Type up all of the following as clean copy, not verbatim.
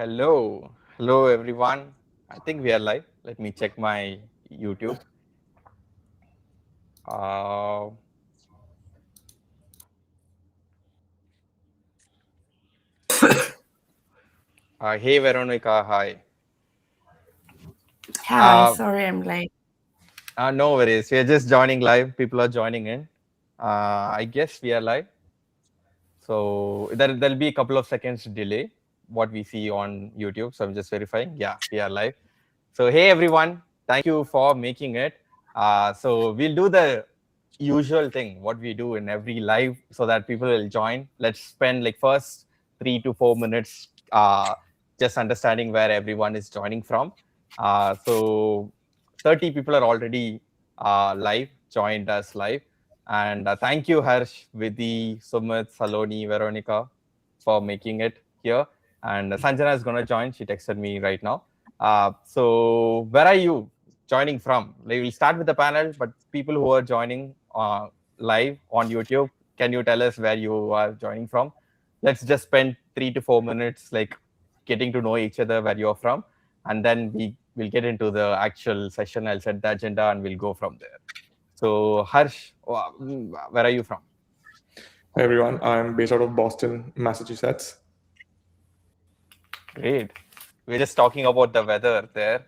Hello everyone. I think we are live. Let me check my YouTube. Uh, hey Veronica, hi. Hi, Uh, sorry I'm late. no worries. We are just joining live. People are joining in. I guess we are live. So there'll be a couple of seconds delay what we see on YouTube. So I'm just verifying. Yeah, we are live. So hey everyone, thank you for making it. So we'll do the usual thing, what we do in every live, so that people will join. Let's spend like first 3 to 4 minutes just understanding where everyone is joining from. So 30 people are already live, joined us live. And thank you, Harsh, Vidhi, Sumit, Saloni, Veronica, for making it here. And Sanjana is going to join. She texted me right now. So where are you joining from? Like, we'll start with the panel, but people who are joining live on YouTube, can you tell us where you are joining from? Let's just spend 3 to 4 minutes like getting to know each other where you're from, and then we'll get into the actual session. I'll set the agenda and we'll go from there. So Harsh, where are you from? Hi everyone, I'm based out of Boston, Massachusetts. Great. We're just talking about the weather there,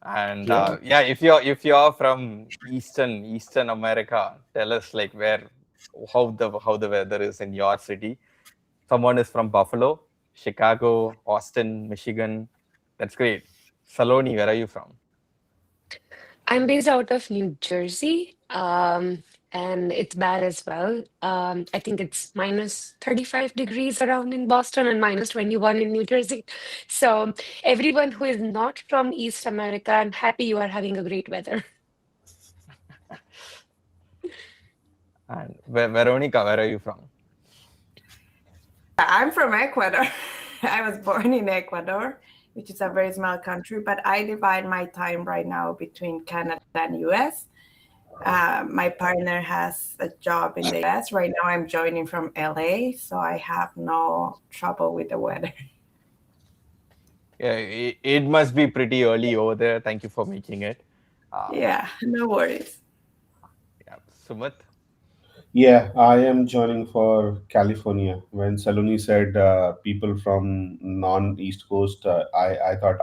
and Yeah. yeah, if you're from Eastern America, tell us like how the weather is in your city. Someone is from Buffalo, Chicago, Austin, Michigan. That's great. Saloni, where are you from? I'm based out of New Jersey, and it's bad as well. I think it's minus 35 degrees around in Boston and minus 21 in New Jersey. So, everyone who is not from East America, I'm happy you are having a great weather. And Veronica, where are you from? I'm from Ecuador. I was born in Ecuador, which is a very small country, but I divide my time right now between Canada and US. My partner has a job in the US. Right now, I'm joining from LA, so I have no trouble with the weather. Yeah, it must be pretty early over there. Thank you for making it. Yeah, no worries. Yeah, Sumit. Yeah, I am joining for California. When Saloni said people from non-East Coast, I thought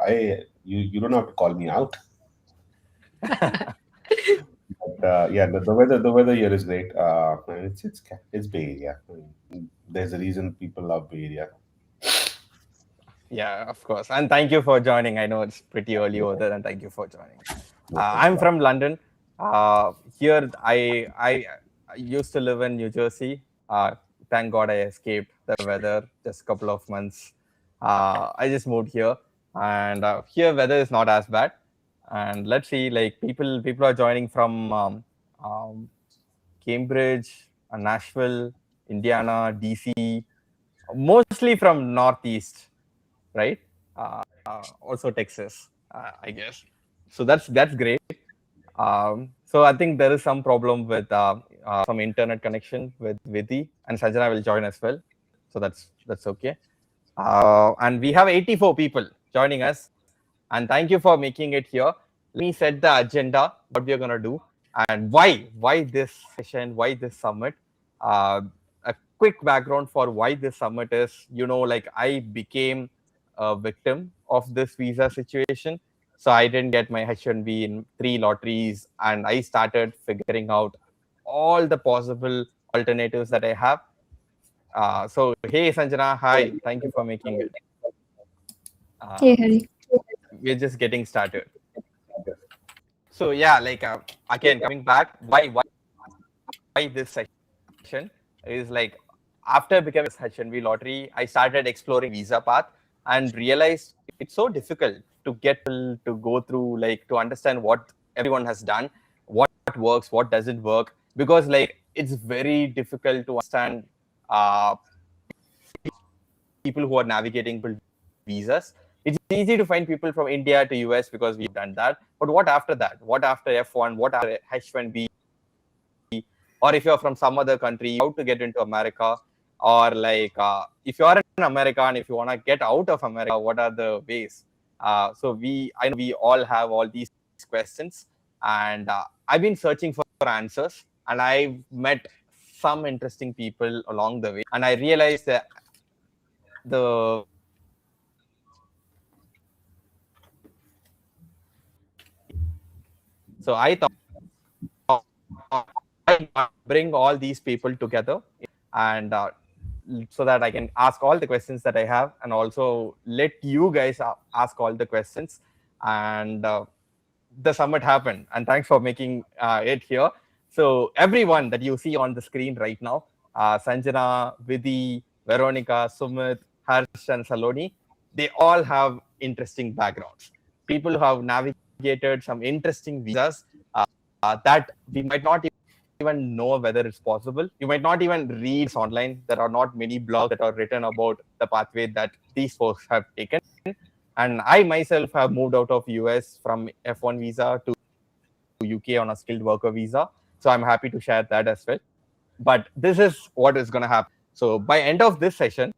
you don't have to call me out. But yeah, the weather here is great. And it's Bay Area. I mean, there's a reason people love Bay Area. Yeah, of course. And thank you for joining. I know it's pretty early over there, and thank you for joining. No I'm problem. from London. Here, I used to live in New Jersey. Thank God I escaped the weather just a couple of months. I just moved here, and here weather is not as bad. And let's see, like people are joining from um, Cambridge, Nashville, Indiana, DC, mostly from Northeast, right? Also Texas, I guess. So that's great. So I think there is some problem with some internet connection with Vidhi, and Sanjana will join as well. So that's okay. And we have 84 people joining us, and thank you for making it here. Let me set the agenda, what we are gonna do, and why this session, why this summit. Uh, a quick background for why this summit is, like I became a victim of this visa situation. So I didn't get my H1B in 3 lotteries, and I started figuring out all the possible alternatives that I have. So hey Sanjana, hi, thank you for making it. Hey, Uh, Hari. we're just getting started. So yeah, like again coming back, why this session is like after becoming this H1B lottery, I started exploring visa path and realized it's so difficult to get people to go through, like to understand what everyone has done, what works, what doesn't work, because like it's very difficult to understand uh, people who are navigating visas. It's easy to find people from India to US because we've done that. But what after that? What after F1? What after H1B? Or if you're from some other country, how to get into America? or like if you are in America and if you want to get out of America, what are the ways? So I know we all have all these questions, and I've been searching for answers, and I've met some interesting people along the way, and I realized that the so I thought I bring all these people together, and so that I can ask all the questions that I have, and also let you guys ask all the questions. And the summit happened, and thanks for making it here. So everyone that you see on the screen right now, Sanjana, Vidhi, Veronica, Sumit, Harsh, and Saloni, they all have interesting backgrounds. People who have navigated some interesting visas that we might not even know whether it's possible. You might not even read online. There are not many blogs that are written about the pathway that these folks have taken. And I myself have moved out of US from F1 visa to UK on a skilled worker visa. So I'm happy to share that as well. But this is what is going to happen. So by end of this session,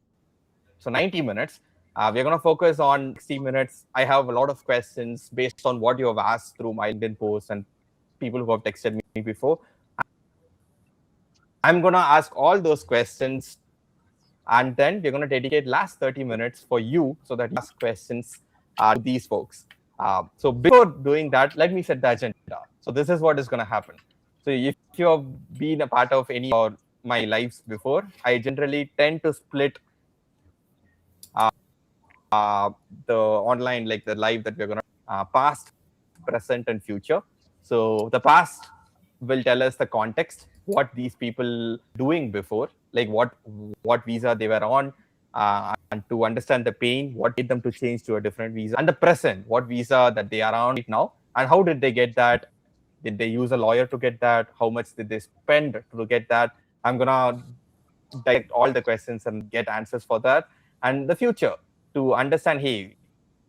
so 90 minutes, we're going to focus on 60 minutes. I have a lot of questions based on what you have asked through my LinkedIn posts and people who have texted me before. I'm going to ask all those questions, and then we're going to dedicate last 30 minutes for you so that you ask questions to these folks. So before doing that, let me set the agenda. So this is what is going to happen. So if you have been a part of any of my lives before, I generally tend to split the online, like the live that we're going to past, present, and future. So the past will tell us the context, what these people doing before, like what visa they were on, and to understand the pain, what made them to change to a different visa, and the present, what visa that they are on right now, and how did they get that? Did they use a lawyer to get that? How much did they spend to get that? I'm gonna direct all the questions and get answers for that. And the future, to understand, hey,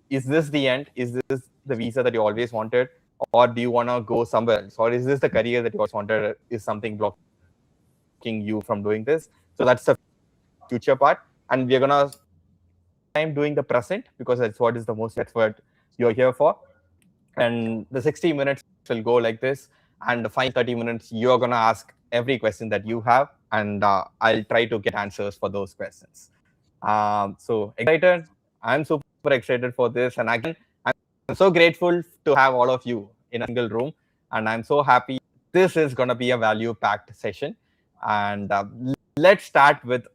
is this the end? Is this the visa that you always wanted? Or do you want to go somewhere else? Or is this the career that you always wanted? Is something blocking you from doing this? So that's the future part. And we're going to time doing the present, because that's what is the most, that's what you're here for. And the 60 minutes will go like this. And the final 30 minutes, you're going to ask every question that you have. And I'll try to get answers for those questions. So excited. I'm super excited for this. And again, I'm so grateful to have all of you in a single room. And I'm so happy. This is going to be a value-packed session. And let's start with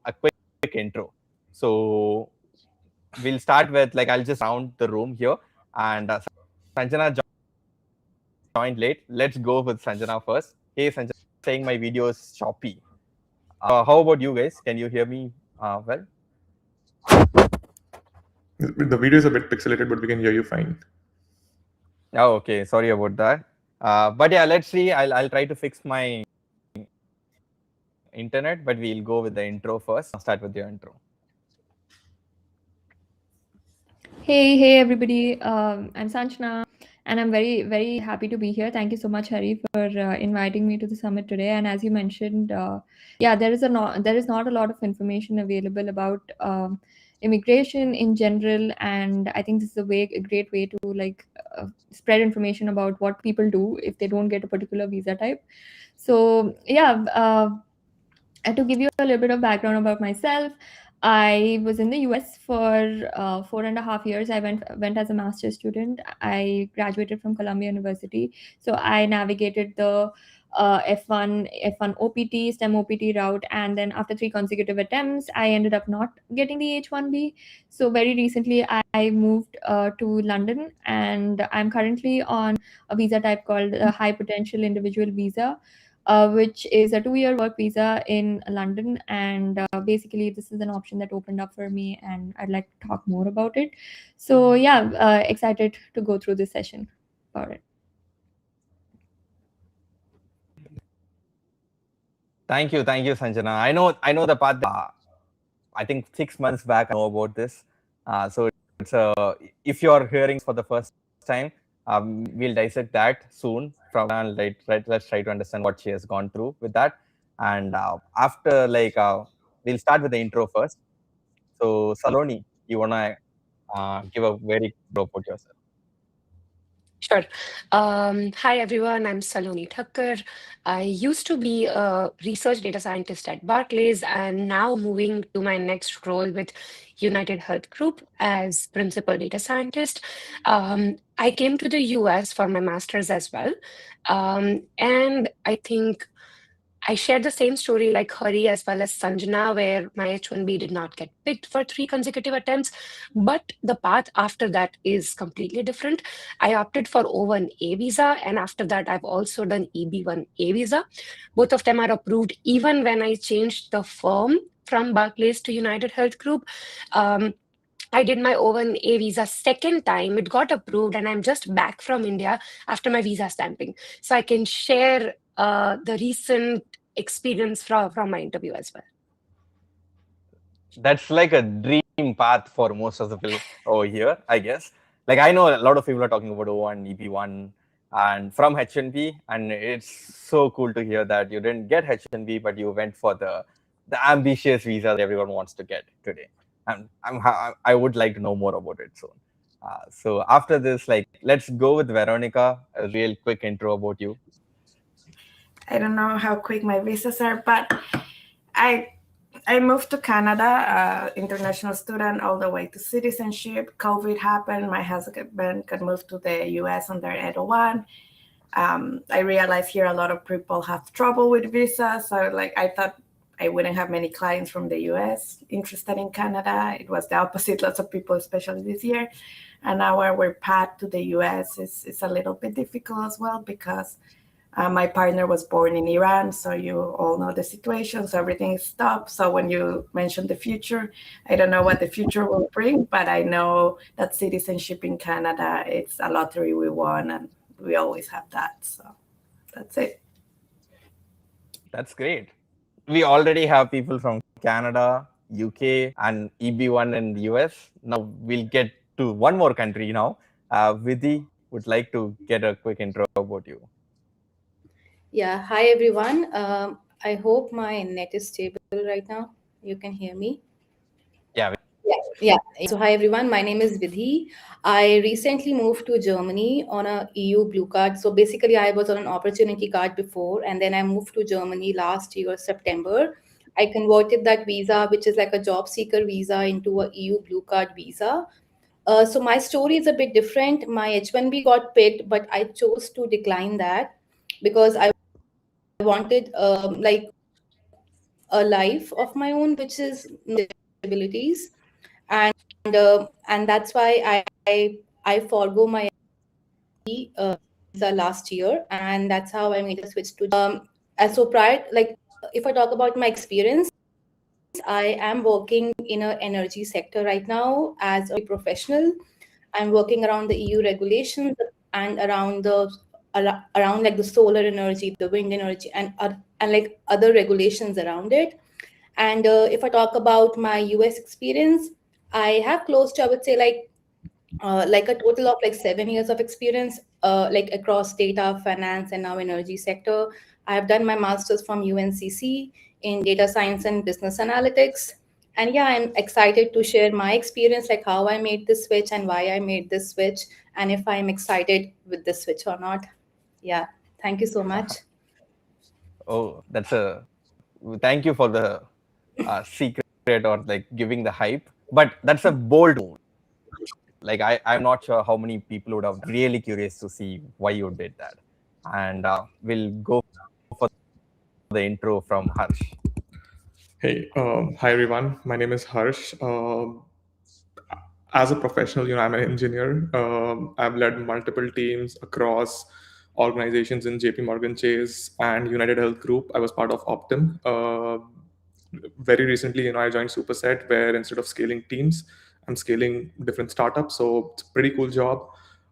a quick intro. So we'll start with, like, I'll just round the room here. And Sanjana joined late. Let's go with Sanjana first. Hey, Sanjana, saying my video is choppy. How about you guys? Can you hear me well? The video is a bit pixelated, but we can hear you fine. Oh, okay. Sorry about that. But yeah, let's see. I'll try to fix my internet, but we'll go with the intro first. I'll start with your intro. Hey everybody. I'm Sanjana, and I'm very, very happy to be here. Thank you so much, Hari, for inviting me to the summit today. And as you mentioned, there is not a lot of information available about immigration in general, and I think this is a great way to spread information about what people do if they don't get a particular visa type. So to give you a little bit of background about myself, I was in the US for 4.5 years. I went as a master's student. I graduated from Columbia University. So I navigated the F1 OPT, STEM OPT route. And then after 3 consecutive attempts, I ended up not getting the H1B. So very recently, I moved to London, and I'm currently on a visa type called a high potential individual visa. Which is a 2-year work visa in London. And basically, this is an option that opened up for me, and I'd like to talk more about it. So excited to go through this session about it. Thank you, Sanjana. I know the path. I think 6 months back, I know about this. So it's if you're hearing for the first time, we'll dissect that soon. Let's try to understand what she has gone through with that. And after we'll start with the intro first. So, Saloni, you wanna give a very quick about yourself? Sure. Hi, everyone. I'm Saloni Thakkar. I used to be a research data scientist at Barclays and now moving to my next role with United Health Group as principal data scientist. I came to the US for my master's as well. And I think I shared the same story like Hari as well as Sanjana, where my H1B did not get picked for 3 consecutive attempts. But the path after that is completely different. I opted for O1A visa, and after that, I've also done EB1A visa. Both of them are approved even when I changed the firm from Barclays to United Health Group. I did my O1A visa second time. It got approved, and I'm just back from India after my visa stamping. So I can share the recent experience from my interview as well. That's like a dream path for most of the people over here, I guess. Like I know a lot of people are talking about O1, EB1, and from H1B, and it's so cool to hear that you didn't get H1B, but you went for the ambitious visa that everyone wants to get today. And I would like to know more about it soon. So after this, like, let's go with Veronica. A real quick intro about you. I don't know how quick my visas are, but I moved to Canada, international student, all the way to citizenship. COVID happened. My husband got moved to the US under EB1A. I realized here a lot of people have trouble with visas. So I thought I wouldn't have many clients from the US interested in Canada. It was the opposite. Lots of people, especially this year. And now our path to the US is a little bit difficult as well because my partner was born in Iran, so you all know the situation. So everything is stopped. So when you mention the future, I don't know what the future will bring, but I know that citizenship in Canada, it's a lottery we won, and we always have that. So that's it. That's great. We already have people from Canada, UK, and EB1 in the US. Now we'll get to one more country now. Vidhi would like to get a quick intro about you. Yeah, hi everyone. I hope my net is stable right now. You can hear me. Yeah. So hi everyone. My name is Vidhi. I recently moved to Germany on a EU blue card. So basically, I was on an opportunity card before, and then I moved to Germany last year, September. I converted that visa, which is like a job seeker visa, into a EU blue card visa. So my story is a bit different. My H1B got picked, but I chose to decline that because I wanted like a life of my own, which is abilities, and that's why I forgo my visa last year, and that's how I made a switch to. As so prior, like if I talk about my experience, I am working in an energy sector right now as a professional. I'm working around the EU regulations and around like the solar energy, the wind energy, and like other regulations around it. And if I talk about my US experience, I have close to, I would say, like a total of like 7 years of experience, like across data, finance, and now energy sector. I have done my master's from UNCC in data science and business analytics. And yeah, I'm excited to share my experience, like how I made this switch and why I made this switch, and if I'm excited with this switch or not. Yeah, thank you so much. Oh, thank you for the secret or like giving the hype, but that's a bold move. Like I'm not sure how many people would have really curious to see why you did that. And we'll go for the intro from Harsh. Hey, hi everyone. My name is Harsh. As a professional, I'm an engineer. I've led multiple teams across organizations in JP Morgan Chase and United Health Group. I was part of Optum. Very recently, I joined Superset, where instead of scaling teams, I'm scaling different startups. So it's a pretty cool job.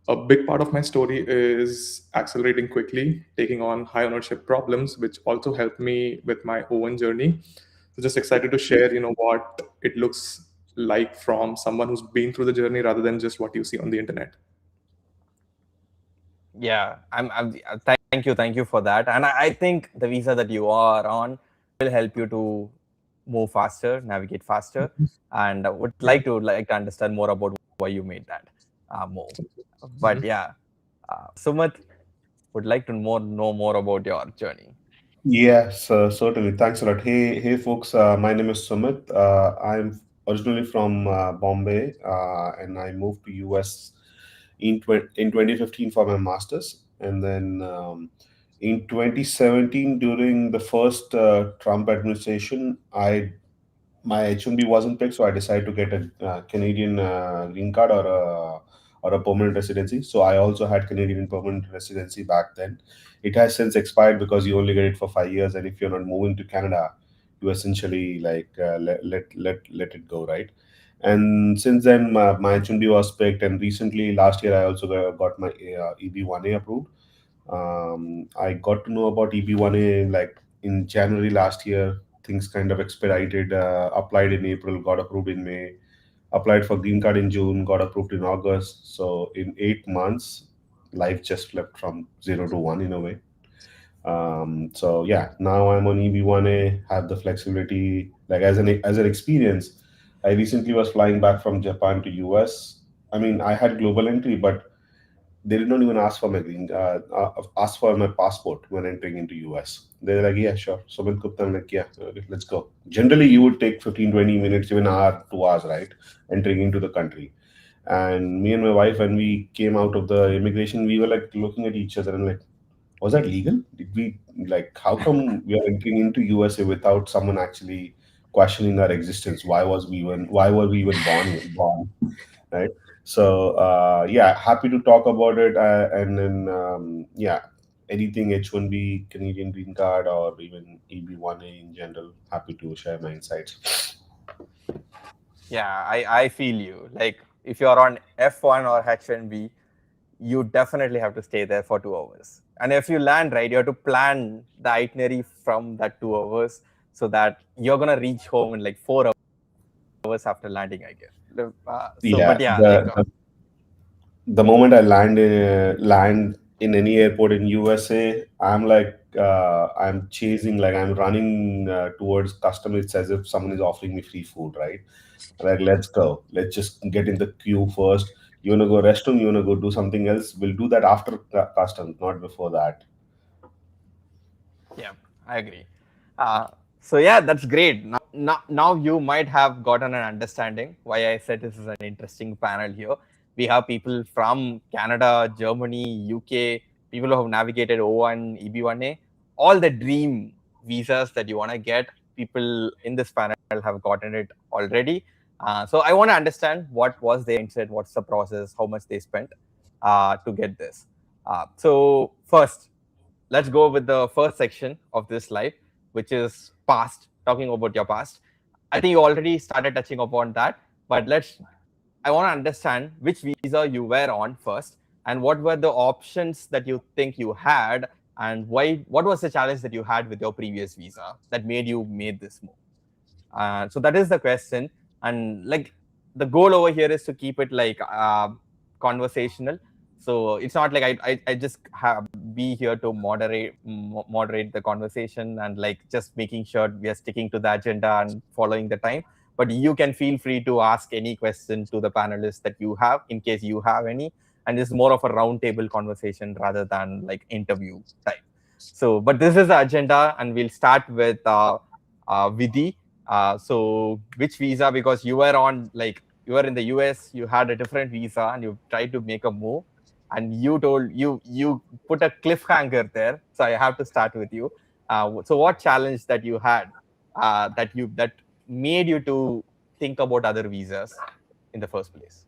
A big part of my story is accelerating quickly, taking on high ownership problems, which also helped me with my own journey. So just excited to share, what it looks like from someone who's been through the journey rather than just what you see on the internet. Yeah, thank you for that. And I think the visa that you are on will help you to move faster, navigate faster, and I would like to understand more about why you made that move. But yeah, Sumit would like to know more about your journey. Yes, certainly. Thanks a lot. Hey, folks. My name is Sumit. I'm originally from Bombay, and I moved to US in 2015 for my masters, and then in 2017 during the first Trump administration, I my H1B wasn't picked, so I decided to get a Canadian green card or a permanent residency. So I also had Canadian permanent residency back then. It has since expired because you only get it for 5 years, and if you're not moving to Canada, you essentially let it go, right? And since then, my H1B was picked, and recently last year I also got my EB1A approved. I got to know about EB1A like in January last year. Things kind of expedited. Applied in April, got approved in May. Applied for green card in June, got approved in August. So in 8 months, life just flipped from 0 to 1 in a way. So yeah, now I'm on EB1A. Have the flexibility like as an experience. I recently was flying back from Japan to US. I mean, I had global entry, but they did not even ask for ask for my passport when entering into US. They're like, yeah, sure. Sumit Gupta, I'm like, yeah, okay, let's go. Generally, you would take 15, 20 minutes, even an hour, 2 hours, right? Entering into the country. And me and my wife, when we came out of the immigration, we were like looking at each other and like, was that legal? Did we like, how come we are entering into USA without someone actually questioning our existence? Why were we even born? Right? So yeah, happy to talk about it, and then yeah, anything H1B, Canadian green card, or even EB1A in general, happy to share my insights. Yeah, I feel you. Like if you're on F1 or H1B, you definitely have to stay there for 2 hours. And if you land right, you have to plan the itinerary from that 2 hours so that you're gonna reach home in like 4 hours after landing, I guess. Yeah, But yeah, like the moment I land in any airport in USA, I'm like I'm chasing, like I'm running towards custom. It's as if someone is offering me free food, right? Like, let's go. Let's just get in the queue first. You wanna go restroom? You wanna go do something else? We'll do that after customs, not before that. yeah, I agree. So yeah, that's great. Now you might have gotten an understanding why I said this is an interesting panel here. We have people from Canada, Germany, UK, people who have navigated O1, EB1A, all the dream visas that you want to get. People in this panel have gotten it already. So I want to understand what was their mindset, what's the process, how much they spent to get this. So first, let's go with the first section of this live, which is past, talking about your past. I think you already started touching upon that, but I want to understand which visa you were on first, and what were the options that you think you had, and what was the challenge that you had with your previous visa that made you made this move. So that is the question, and like the goal over here is to keep it like conversational. So it's not like I just be here to moderate the conversation and like just making sure we are sticking to the agenda and following the time. But you can feel free to ask any question to the panelists that you have in case you have any. And it's more of a roundtable conversation rather than like interview type. So, but this is the agenda, and we'll start with Vidhi. So which visa? Because you were in the US, you had a different visa, and you tried to make a move, and you put a cliffhanger there. So I have to start with you. So what challenge that you had that made you to think about other visas in the first place?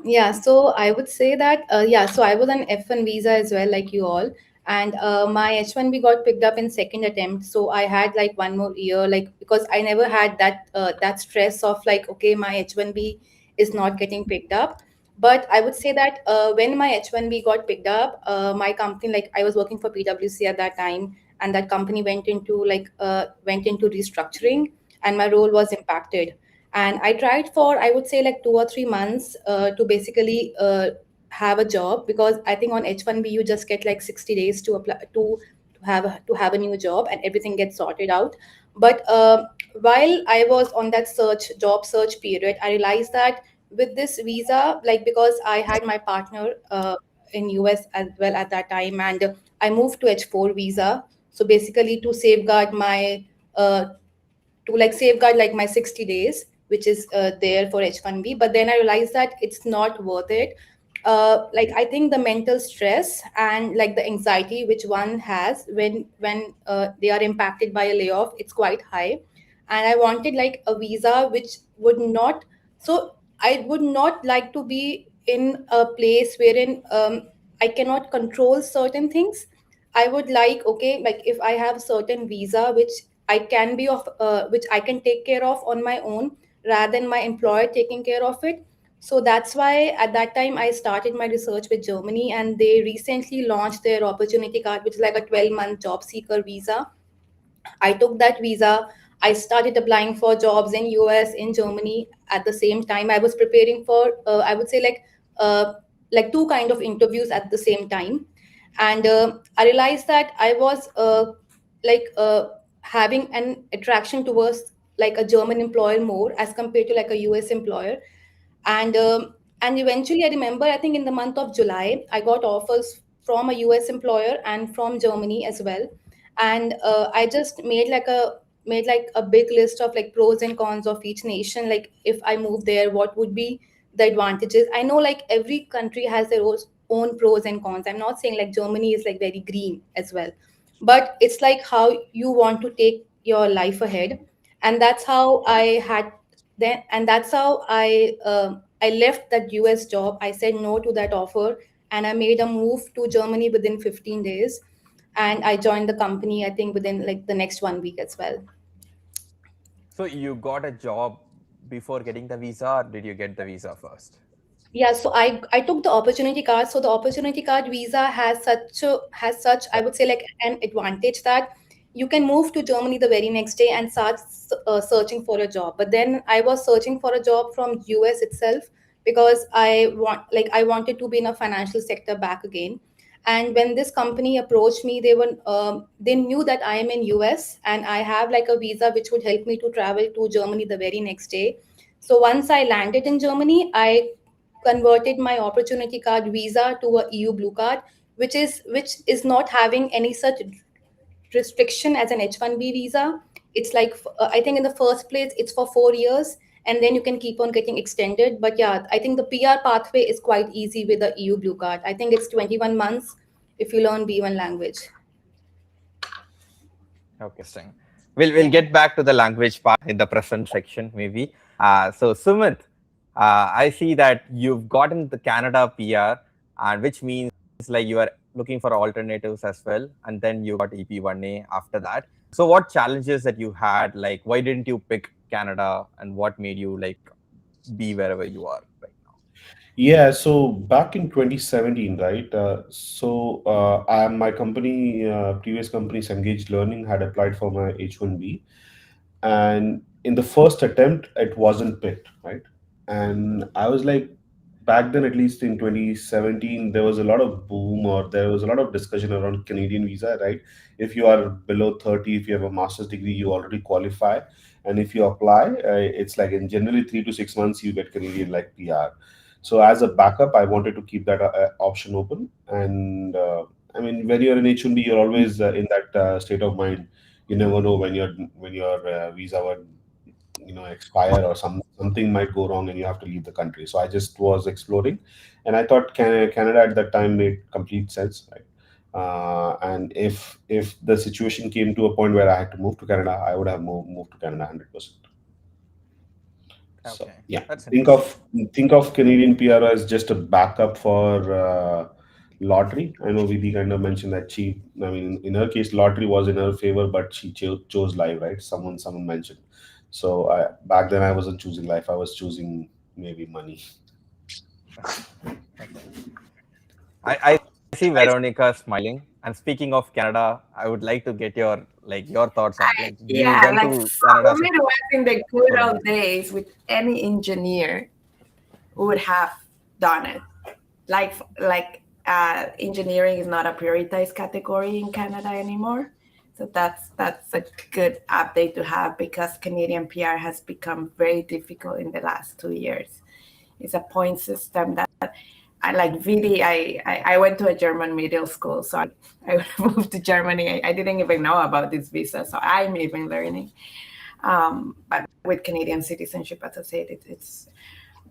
Yeah, so I would say that, yeah, so I was on F1 visa as well, like you all. And my H1B got picked up in second attempt. So I had like one more year, like, because I never had that stress of like, okay, my H1B is not getting picked up. But I would say that when my H1B got picked up, my company, like I was working for PwC at that time, and that company went into restructuring, and my role was impacted. And I tried for, I would say, like 2 or 3 months to basically have a job, because I think on H1B you just get like 60 days to apply to have a new job, and everything gets sorted out. But while I was on that job search period, I realized that with this visa, like because I had my partner in US as well at that time, and I moved to H4 visa. So basically, to safeguard my safeguard like my 60 days, which is there for H1B. But then I realized that it's not worth it. Like I think the mental stress and like the anxiety which one has when they are impacted by a layoff, it's quite high. And I wanted like a visa which would not. So I would not like to be in a place wherein I cannot control certain things. I would like, okay, like if I have certain visa which which I can take care of on my own rather than my employer taking care of it. So that's why at that time I started my research with Germany, and they recently launched their opportunity card, which is like a 12-month job seeker visa. I took that visa. I started applying for jobs in US, in Germany. At the same time, I was preparing for, I would say like two kind of interviews at the same time. And I realized that I was like having an attraction towards like a German employer more as compared to like a US employer. And eventually I remember, I think in the month of July, I got offers from a US employer and from Germany as well. And I just made like a big list of like pros and cons of each nation. Like if I move there, what would be the advantages? I know like every country has their own pros and cons. I'm not saying like Germany is like very green as well, but it's like how you want to take your life ahead. And that's how I had then and that's how I left that US job. I said no to that offer, and I made a move to Germany within 15 days, and I joined the company, I think within like the next 1 week as well. So you got a job before getting the visa, or did you get the visa first? Yeah, so I took the opportunity card. So the opportunity card visa has such, I would say, like an advantage that you can move to Germany the very next day and start searching for a job. But then I was searching for a job from US itself, because I wanted to be in a financial sector back again. And when this company approached me, they knew that I am in US and I have like a visa which would help me to travel to Germany the very next day. So once I landed in Germany, I converted my opportunity card visa to a EU blue card, which is not having any such restriction as an H1B visa. It's like I think in the first place it's for 4 years, and then you can keep on getting extended. But yeah, I think the PR pathway is quite easy with the EU blue card. I think it's 21 months if you learn B1 language. Okay, interesting. We'll get back to the language part in the present section maybe. So Sumit, I see that you've gotten the Canada PR, and which means like you are looking for alternatives as well, and then you got EB1A after that. So what challenges that you had? Like why didn't you pick Canada, and what made you like be wherever you are right now? Yeah, so back in 2017, right? My company, previous companies, Engaged Learning, had applied for my H1B, and in the first attempt, it wasn't picked, right? And I was like, back then, at least in 2017, there was a lot of boom, or there was a lot of discussion around Canadian visa, right? If you are below 30, if you have a master's degree, you already qualify. And if you apply, it's like in generally 3 to 6 months, you get Canadian like PR. So as a backup, I wanted to keep that option open. And I mean, when you're in H1B, you're always in that state of mind. You never know when your visa would expire, or something might go wrong and you have to leave the country. So I just was exploring, and I thought Canada at that time made complete sense, right? And if the situation came to a point where I had to move to Canada, I would have moved to Canada 100%. So Okay, yeah, that's think of Canadian PR as just a backup for lottery. I know Vidhi kind of mentioned that I mean, in her case, lottery was in her favor, but she chose live, right? Someone mentioned. So back then I wasn't choosing life. I was choosing maybe money. Okay. I see Veronica smiling. And speaking of Canada, I would like to get your thoughts on like you Yeah, went like to Canada. Summit was in the good old days with any engineer who would have done it. Like engineering is not a prioritized category in Canada anymore. So that's a good update to have, because Canadian PR has become very difficult in the last 2 years. It's a point system that I like. Really, I went to a German middle school, so I moved to Germany. I didn't even know about this visa, so I'm even learning. But with Canadian citizenship, as I said,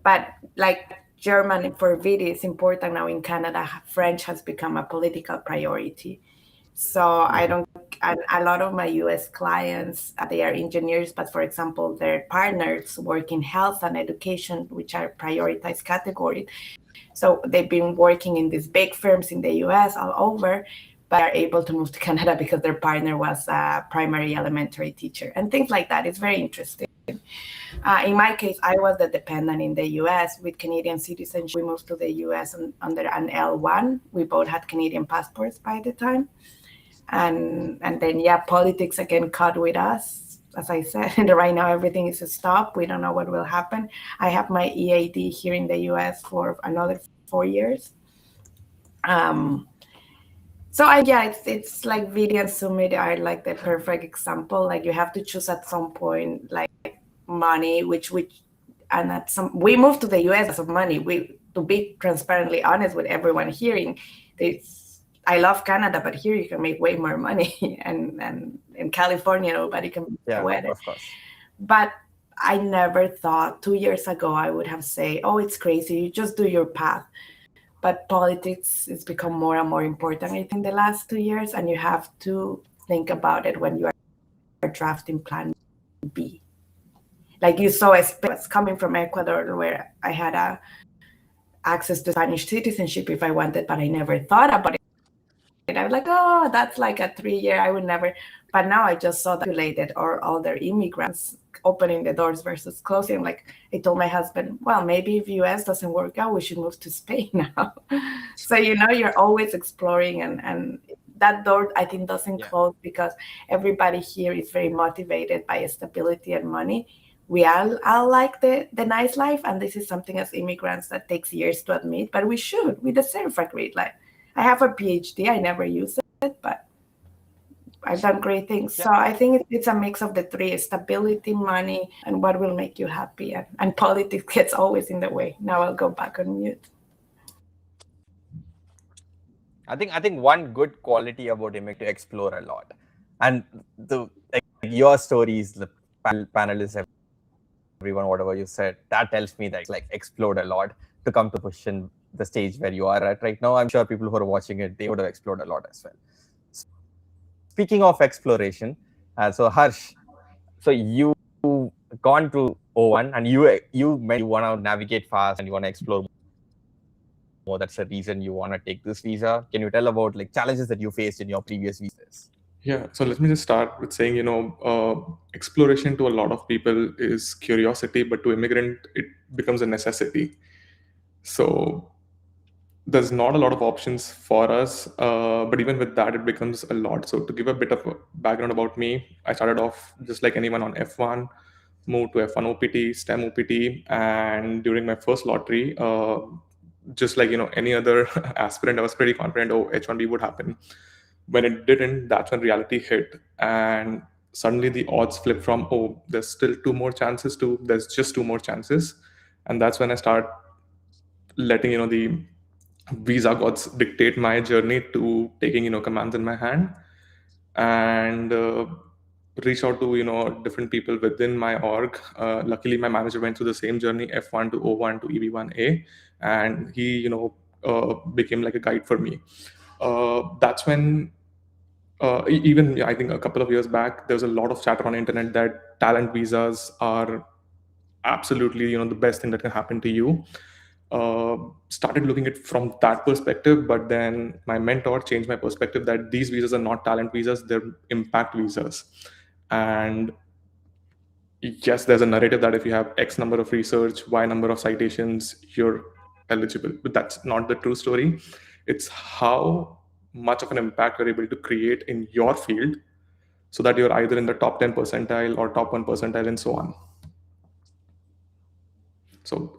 but like German for VD is important now in Canada. French has become a political priority. So I don't, and a lot of my US clients, they are engineers, but for example, their partners work in health and education, which are prioritized categories. So they've been working in these big firms in the US all over, but are able to move to Canada because their partner was a primary elementary teacher and things like that. It's very interesting. In my case, I was the dependent in the US with Canadian citizenship. We moved to the US under an L1. We both had Canadian passports by the time. And then, yeah, politics again caught with us. As I said, right now everything is a stop. We don't know what will happen. I have my EAD here in the US for another 4 years. So it's like Video and Summit are like the perfect example. Like you have to choose at some point, like money, and at some, we moved to the US because of money. To be transparently honest with everyone hearing this, I love Canada, but here you can make way more money, and in California nobody can make the weather. Of course. But I never thought 2 years ago I would have said, "Oh, it's crazy. You just do your path." But politics has become more and more important, I think, the last 2 years, and you have to think about it when you are drafting Plan B. Like you saw, I was coming from Ecuador, where I had access to Spanish citizenship if I wanted, but I never thought about it. And I was like, oh, that's like a 3 year, I would never. But now I just saw that related, or all their immigrants opening the doors versus closing. Like I told my husband, well, maybe if US doesn't work out, we should move to Spain now. So, you're always exploring, and that door, I think, doesn't close, because everybody here is very motivated by stability and money. We all like the nice life, and this is something as immigrants that takes years to admit, but we deserve a great life. I have a PhD, I never use it, but I've done great things. So I think it's a mix of the three: stability, money, and what will make you happy. And politics gets always in the way. Now I'll go back on mute. I think one good quality about Immigrant to explore a lot, and your stories, the panelists, everyone, whatever you said, that tells me that like explored a lot to come to position the stage where you are at right now. I'm sure people who are watching it, they would have explored a lot as well. Speaking of exploration, so Harsh, so you gone to O1, and you want to navigate fast and you want to explore more. That's the reason you want to take this visa. Can you tell about like challenges that you faced in your previous visas? Yeah, so let me just start with saying, exploration to a lot of people is curiosity, but to immigrant, it becomes a necessity. So there's not a lot of options for us, but even with that, it becomes a lot. So to give a bit of a background about me, I started off just like anyone on F1, moved to F1 OPT, STEM OPT, and during my first lottery, just like any other aspirant, I was pretty confident, H1B would happen. When it didn't, that's when reality hit, and suddenly the odds flip from, there's still 2 more chances to there's just 2 more chances. And that's when I start letting the visa gods dictate my journey to taking commands in my hand, and reach out to different people within my org. Luckily, my manager went through the same journey, F1 to O1 to EB1A, and he became like a guide for me. That's when even I think a couple of years back, there was a lot of chatter on the internet that talent visas are absolutely the best thing that can happen to you. Started looking at it from that perspective, but then my mentor changed my perspective that these visas are not talent visas, they're impact visas. And yes, there's a narrative that if you have X number of research, Y number of citations, you're eligible, but that's not the true story. It's how much of an impact you're able to create in your field, so that you're either in the top 10 percentile or top 1 percentile and so on. So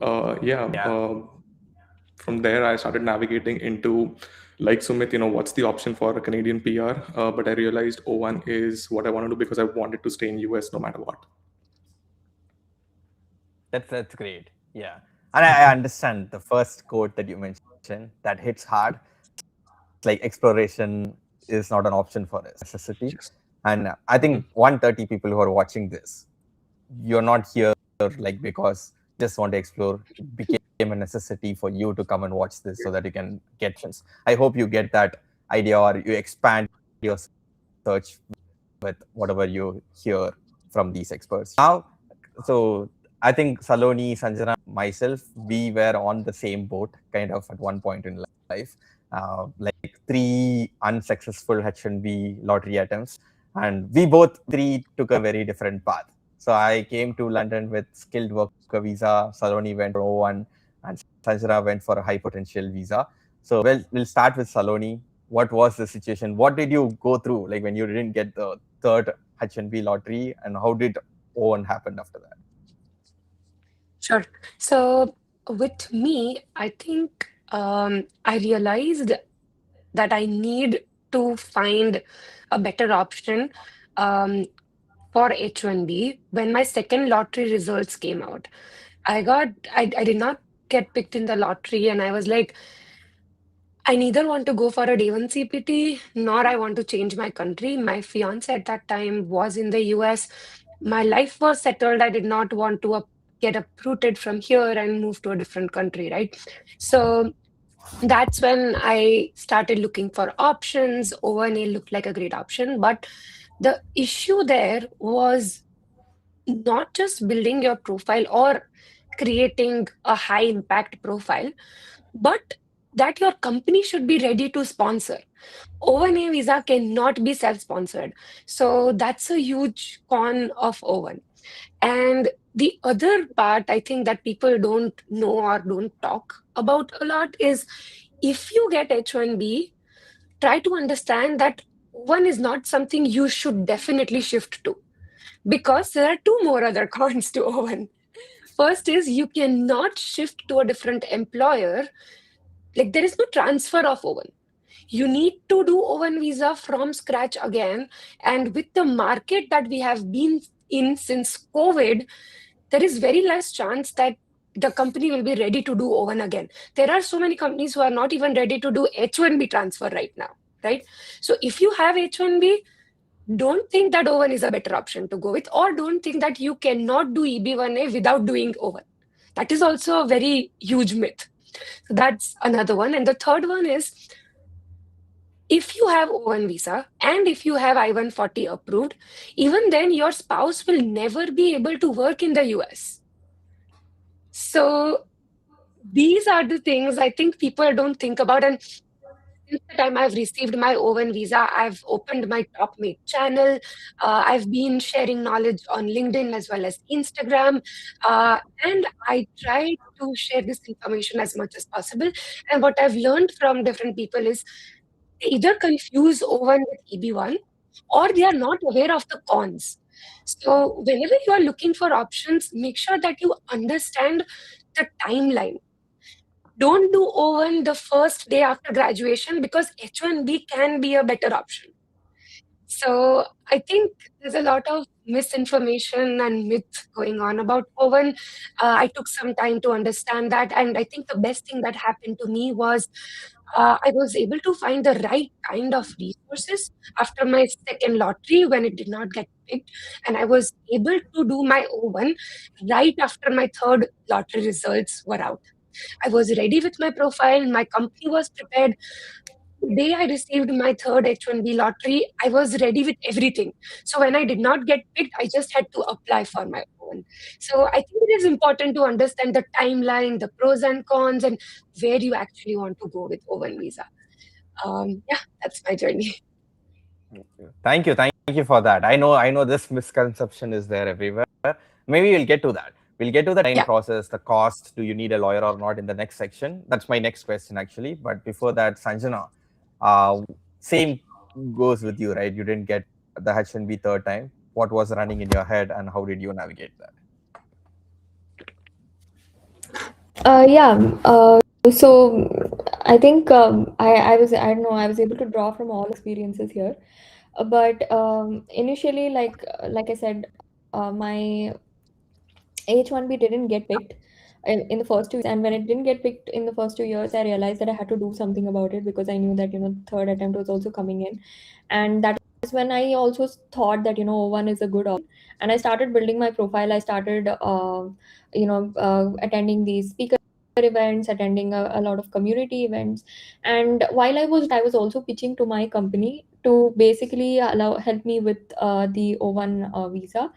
From there, I started navigating into, like Sumit, what's the option for a Canadian PR? But I realized O1 is what I want to do because I wanted to stay in US no matter what. That's great. Yeah. And I understand the first quote that you mentioned that hits hard. It's like exploration is not an option for us, necessity. Yes. And I think 130 people who are watching this, you're not here like because you just want to explore. It became a necessity for you to come and watch this so that you can get friends. I hope you get that idea or you expand your search with whatever you hear from these experts. Now, so I think Saloni, Sanjana, myself, we were on the same boat kind of at one point in life. Like 3 unsuccessful H1B lottery attempts. And we both 3 took a very different path. So I came to London with skilled worker visa. Saloni went for O1 and Sanjana went for a high potential visa. So we'll start with Saloni. What was the situation? What did you go through like when you didn't get the third H1B lottery, and how did O1 happen after that? Sure. So with me, I think I realized that I need to find a better option for H1B when my second lottery results came out. I did not get picked in the lottery, and I was like, I neither want to go for a day one CPT nor I want to change my country. My fiance at that time was in the US. My life was settled. I did not want to get uprooted from here and move to a different country, right? So that's when I started looking for options. O1A looked like a great option, but the issue there was not just building your profile or creating a high impact profile, but that your company should be ready to sponsor. O1A visa cannot be self-sponsored. So that's a huge con of O1. And the other part I think that people don't know or don't talk about a lot is if you get H1B, try to understand that O1 is not something you should definitely shift to, because there are 2 more other cons to O1. First is you cannot shift to a different employer. Like there is no transfer of O1. You need to do O1 visa from scratch again. And with the market that we have been in since COVID, there is very less chance that the company will be ready to do O1 again. There are so many companies who are not even ready to do H1B transfer right now, right? So if you have H1B, don't think that O1 is a better option to go with, or don't think that you cannot do EB1A without doing O1. That is also a very huge myth. So that's another one. And the third one is, if you have O1 visa and if you have I-140 approved, even then your spouse will never be able to work in the US. So these are the things I think people don't think about. And since the time I've received my O1 visa, I've opened my Top Mate channel. I've been sharing knowledge on LinkedIn as well as Instagram. And I try to share this information as much as possible. And what I've learned from different people is they either confuse O1 with EB1 or they are not aware of the cons. So whenever you are looking for options, make sure that you understand the timeline. Don't do O1 the first day after graduation, because H1B can be a better option. So I think there's a lot of misinformation and myth going on about O1. I took some time to understand that. And I think the best thing that happened to me was I was able to find the right kind of resources after my second lottery when it did not get picked. And I was able to do my O1 right after my third lottery results were out. I was ready with my profile. My company was prepared. The day I received my third H1B lottery, I was ready with everything. So when I did not get picked, I just had to apply for my own. So I think it is important to understand the timeline, the pros and cons, and where you actually want to go with O1 visa. Yeah, that's my journey. Thank you for that. I know this misconception is there everywhere. Maybe we'll get to that. We'll get to the time process, the cost. Do you need a lawyer or not in the next section? That's my next question, actually. But before that, Sanjana, same goes with you, right? You didn't get the H1B third time. What was running in your head and how did you navigate that? So I think I don't know, I was able to draw from all experiences here. But initially, like I said, my H1B didn't get picked in the first 2 years, and when it didn't get picked in the first 2 years, I realized that I had to do something about it, because I knew that third attempt was also coming in, and that is when I also thought that O1 is a good option, and I started building my profile. I started attending these speaker events, attending a lot of community events, and while I was also pitching to my company to basically help me with the O1 visa.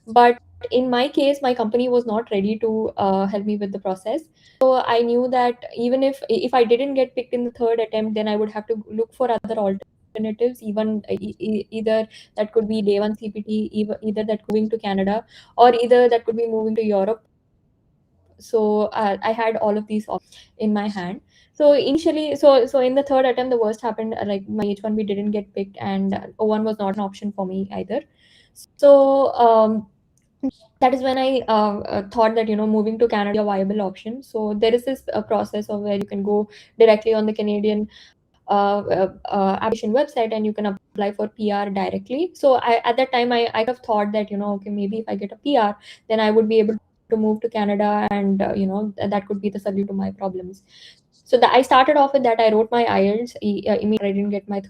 But in my case, my company was not ready to help me with the process. So I knew that even if I didn't get picked in the third attempt, then I would have to look for other alternatives, even either that could be day one CPT, either that moving to Canada, or either that could be moving to Europe. So I had all of these options in my hand. So initially, so in the third attempt, the worst happened. Like, my H1B didn't get picked, and O1 was not an option for me either. So that is when I thought that moving to Canada is a viable option. So there is this process of where you can go directly on the Canadian application website, and you can apply for PR directly. So at that time, I have thought that okay, maybe if I get a PR, then I would be able to move to Canada, and that could be the solution to my problems. So I started off with that. I wrote my IELTS. Immediately, I didn't get my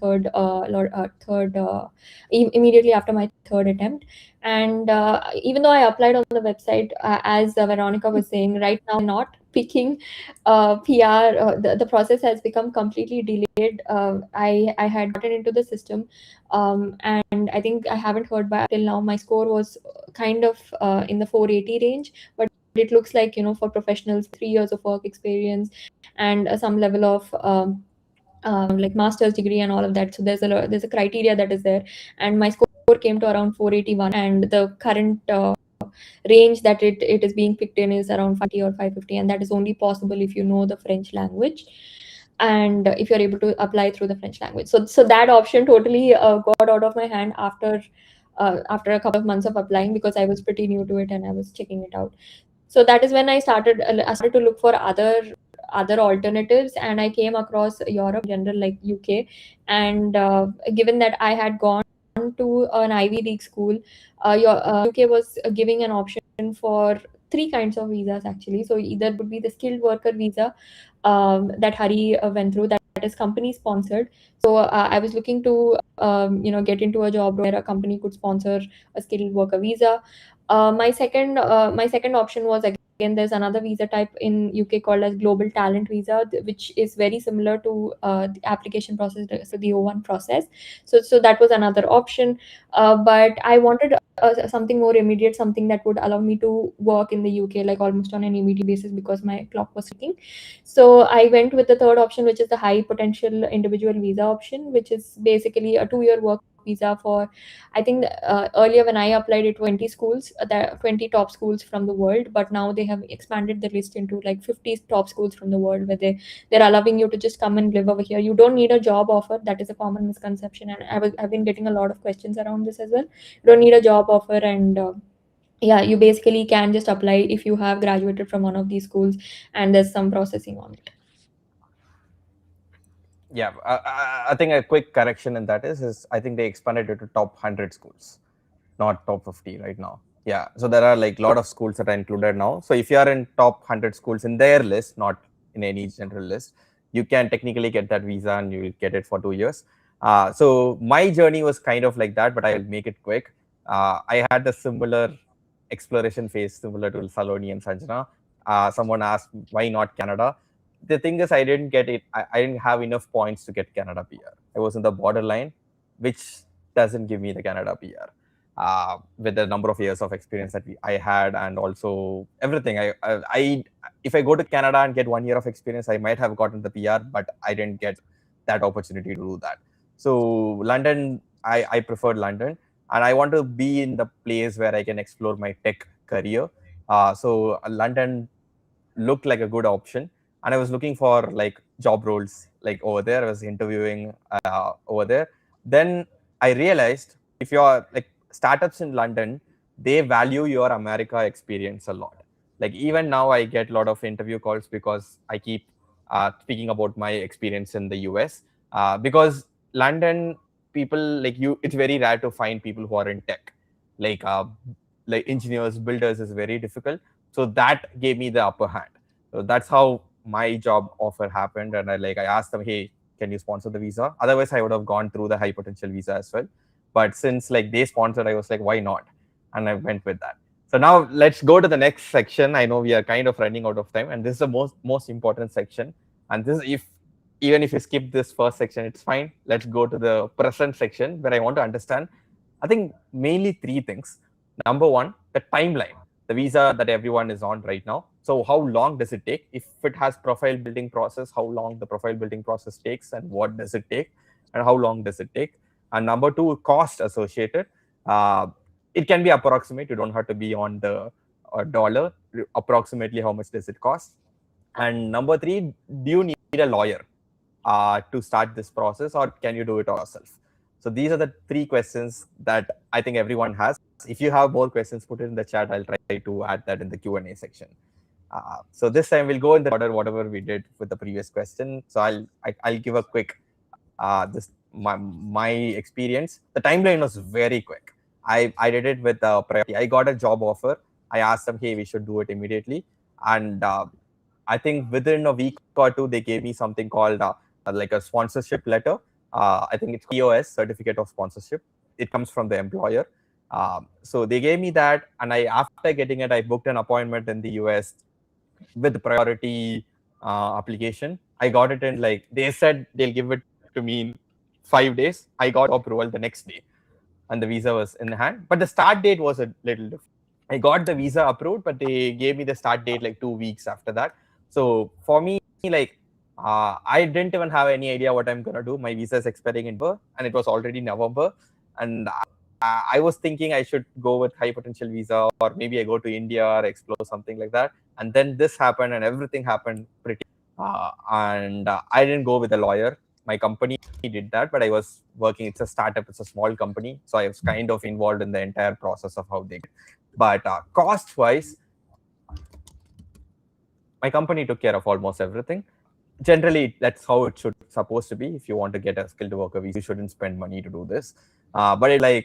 immediately after my third attempt. And even though I applied on the website, as Veronica was saying, right now I'm not picking PR. The process has become completely delayed. I had gotten into the system, and I think I haven't heard back till now. My score was kind of in the 480 range, but it looks like for professionals, 3 years of work experience and some level of like master's degree and all of that. So there's a criteria that is there, and my score came to around 481, and the current range that it is being picked in is around 50 or 550, and that is only possible if you know the French language, and if you're able to apply through the French language. So that option totally got out of my hand after a couple of months of applying, because I was pretty new to it and I was checking it out. So that is when I started to look for other alternatives, and I came across Europe in general, like UK. And given that I had gone to an Ivy League school, UK was giving an option for three kinds of visas actually. So either would be the skilled worker visa that Hari went through, that is company sponsored. So I was looking to get into a job where a company could sponsor a skilled worker visa. My second option was, again, there's another visa type in UK called as global talent visa, which is very similar to the application process, so the O1 process. So that was another option, but I wanted something more immediate, something that would allow me to work in the UK like almost on an immediate basis, because my clock was ticking. So I went with the third option, which is the high potential individual visa option, which is basically a 2-year work visa for, I think earlier when I applied, it was 20 schools, 20 top schools from the world, but now they have expanded the list into like 50 top schools from the world, where they're allowing you to just come and live over here. You don't need a job offer. That is a common misconception, and I've been getting a lot of questions around this as well. You don't need a job offer, and yeah, you basically can just apply if you have graduated from one of these schools, and there's some processing on it. Yeah, I think a quick correction in that is I think they expanded it to top 100 schools, not top 50 right now. Yeah, so there are like a lot of schools that are included now. So if you are in top 100 schools in their list, not in any general list, you can technically get that visa and you will get it for 2 years. So my journey was kind of like that, but I'll make it quick. I had a similar exploration phase, similar to Saloni and Sanjana. Someone asked, why not Canada? The thing is, I didn't get it. I didn't have enough points to get Canada PR. I was in the borderline, which doesn't give me the Canada PR. With the number of years of experience that I had, and also everything. If I go to Canada and get 1 year of experience, I might have gotten the PR, but I didn't get that opportunity to do that. So London, I preferred London, and I want to be in the place where I can explore my tech career. So London looked like a good option, and I was looking for like job roles like over there. I was interviewing over there. Then I realized, if you're like startups in London, they value your America experience a lot. Like even now I get a lot of interview calls because I keep speaking about my experience in the US, because London people like you, it's very rare to find people who are in tech, like engineers, builders is very difficult. So that gave me the upper hand. So that's how my job offer happened, and I asked them, hey, can you sponsor the visa? Otherwise, I would have gone through the high potential visa as well. But since like they sponsored, I was like, why not? And I went with that. So now let's go to the next section. I know we are kind of running out of time, and this is the most important section. And this, if even if you skip this first section, it's fine. Let's go to the present section where I want to understand, I think mainly three things. Number one, the timeline, the visa that everyone is on right now. So how long does it take? If it has profile building process, how long the profile building process takes, and what does it take, and how long does it take? And number two, cost associated. It can be approximate. You don't have to be on the dollar. Approximately how much does it cost? And number three, do you need a lawyer to start this process, or can you do it yourself? So these are the three questions that I think everyone has. If you have more questions, put it in the chat. I'll try to add that in the Q&A section. So this time we'll go in the order whatever we did with the previous question. So I'll give a quick my experience. The timeline was very quick. I did it with priority. I got a job offer. I asked them, hey, we should do it immediately. And I think within a week or two, they gave me something called like a sponsorship letter. I think it's POS, Certificate of Sponsorship. It comes from the employer. So they gave me that, and after getting it, I booked an appointment in the US with priority application. I got it in like, they said they'll give it to me in 5 days. I got approval the next day, and the visa was in hand. But the start date was a little different. I got the visa approved, but they gave me the start date like 2 weeks after that. So for me, like, I didn't even have any idea what I'm gonna do. My visa is expiring in November, and it was already November, and I was thinking I should go with high potential visa, or maybe I go to India or explore something like that. And then this happened, and everything happened pretty. I didn't go with a lawyer. My company did that, but I was working. It's a startup. It's a small company, so I was kind of involved in the entire process of how they. But cost-wise, my company took care of almost everything. Generally, that's how it should supposed to be. If you want to get a skilled worker visa, you shouldn't spend money to do this. But it's like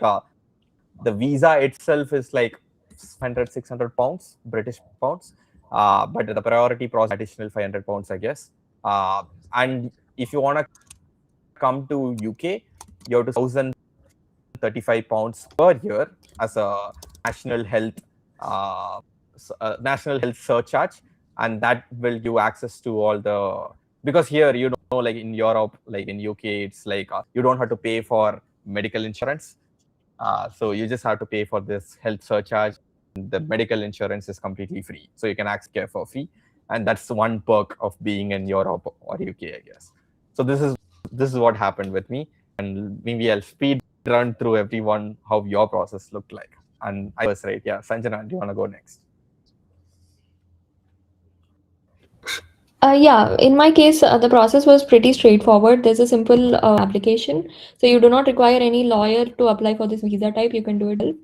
the visa itself is like 600 pounds, British pounds. But the priority process additional 500 pounds, I guess. And if you want to come to UK, you have to 1,035 pounds per year as a national health surcharge, and that will give access to all the, because here, you know, like in Europe, like in UK, it's like you don't have to pay for medical insurance. So you just have to pay for this health surcharge. The medical insurance is completely free, so you can access care for free, and that's one perk of being in Europe or UK, I guess. So this is what happened with me, and maybe I'll speed run through everyone how your process looked like. And I was right. Yeah, Sanjana, do you want to go next? Yeah, in my case, the process was pretty straightforward. There's a simple application. So you do not require any lawyer to apply for this visa type. You can do it.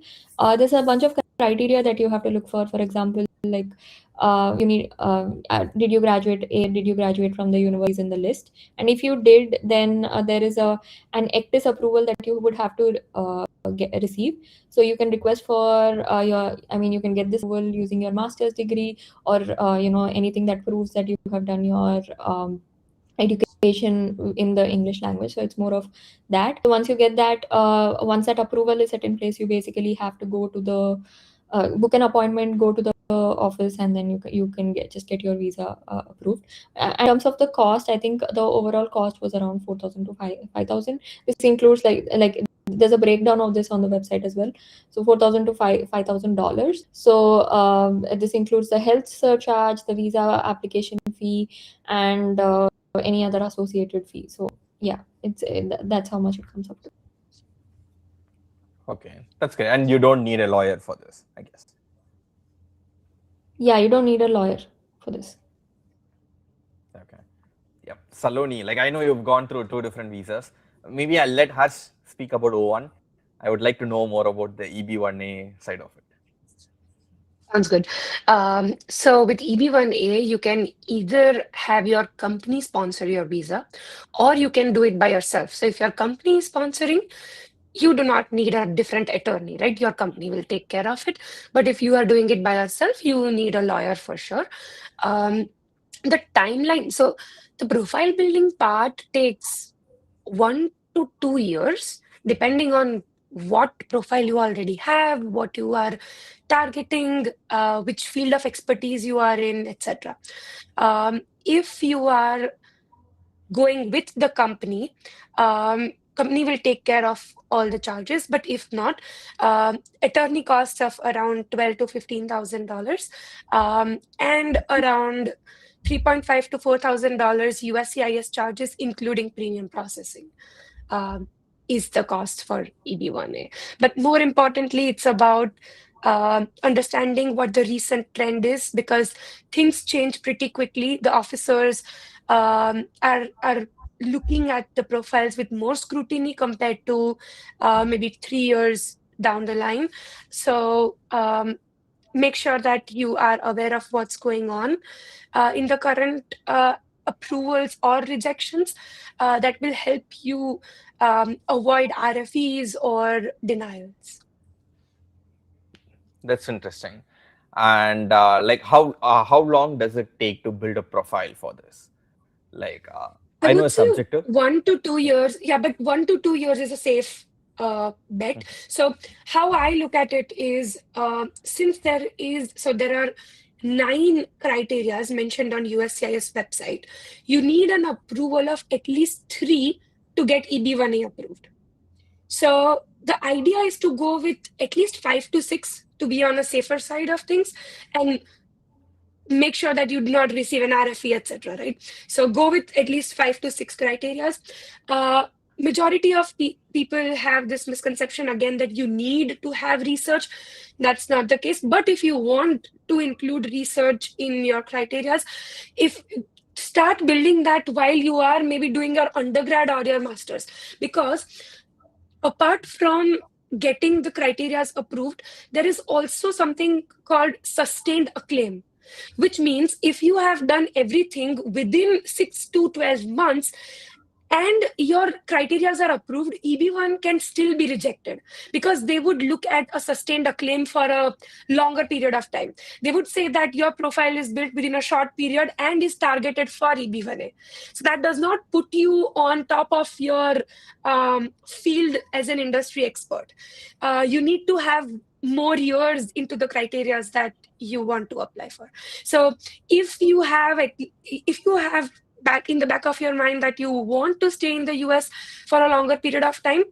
There's a bunch of criteria that you have to look for. For example, like you need, did you graduate did you graduate from the universities in the list? And if you did, then there is an ECTIS approval that you would have to receive. So you can request for you can get this approval using your master's degree, or anything that proves that you have done your education in the English language. So it's more of that. So once you get that, once that approval is set in place, you basically have to go to the book an appointment, go to the office, and then you can get your visa approved. In terms of the cost, I think the overall cost was around 4,000 to 5,000. This includes like there's a breakdown of this on the website as well. So $4,000 to $5,000. So this includes the health surcharge, the visa application fee, and any other associated fee. So yeah, that's how much it comes up to. Okay, that's great. And you don't need a lawyer for this, I guess. Yeah, you don't need a lawyer for this. Okay. Yep. Saloni, like I know you've gone through 2 different visas. Maybe I'll let Harsh speak about O1. I would like to know more about the EB1A side of it. Sounds good. So with EB1A, you can either have your company sponsor your visa, or you can do it by yourself. So if your company is sponsoring, you do not need a different attorney, right? Your company will take care of it. But if you are doing it by yourself, you need a lawyer for sure. Um, the timeline, so the profile building part takes 1 to 2 years, depending on what profile you already have, what you are targeting, which field of expertise you are in, etc. If you are going with the company, company will take care of all the charges. But if not, attorney costs of around 12 to 15,000 dollars, and around 3.5 to $4,000 USCIS charges, including premium processing, um, is the cost for EB1A. But more importantly, it's about understanding what the recent trend is, because things change pretty quickly. The officers are looking at the profiles with more scrutiny compared to maybe 3 years down the line. So make sure that you are aware of what's going on in the current approvals or rejections. That will help you avoid RFEs or denials. That's interesting. And like how long does it take to build a profile for this? Like I I know would it's say subjective. 1 to 2 years. Yeah, but 1 to 2 years is a safe bet. So how I look at it is, since there are 9 criterias mentioned on USCIS website, you need an approval of at least 3 to get EB1A approved. So the idea is to go with at least 5 to 6 to be on a safer side of things, and make sure that you do not receive an RFE, etc. Right? So go with at least 5 to 6 criteria. Majority of people have this misconception again that you need to have research. That's not the case. But if you want to include research in your criteria, if start building that while you are maybe doing your undergrad or your master's, because apart from getting the criteria approved, there is also something called sustained acclaim, which means if you have done everything within 6 to 12 months and your criteria are approved, EB1 can still be rejected, because they would look at a sustained acclaim for a longer period of time. They would say that your profile is built within a short period and is targeted for EB1A. So that does not put you on top of your field as an industry expert. You need to have more years into the criteria that you want to apply for. So if you have back in the back of your mind that you want to stay in the US for a longer period of time,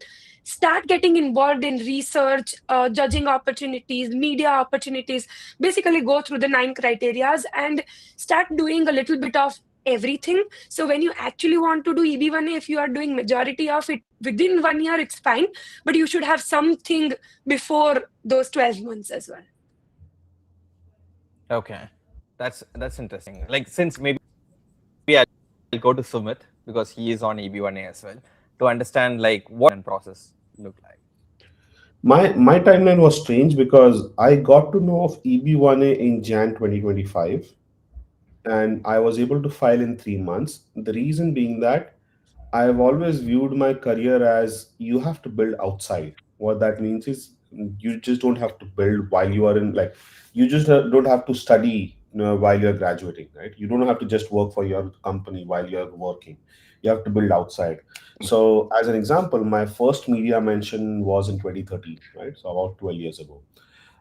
start getting involved in research, judging opportunities, media opportunities. Basically go through the 9 criteria and start doing a little bit of everything. So when you actually want to do EB1A, if you are doing majority of it within 1 year, it's fine, but you should have something before those 12 months as well. Okay, that's interesting. Like, since maybe I'll go to Sumit because he is on EB1A as well, to understand like what process look like. My timeline was strange because I got to know of EB1A in Jan 2025, and I was able to file in 3 months. The reason being that I've always viewed my career as you have to build outside. What that means is you just don't have to build while you are in, like, you just don't have to study, while you're graduating, right? You don't have to just work for your company while you're working. You have to build outside. So, as an example, my first media mention was in 2013, right? So about 12 years ago.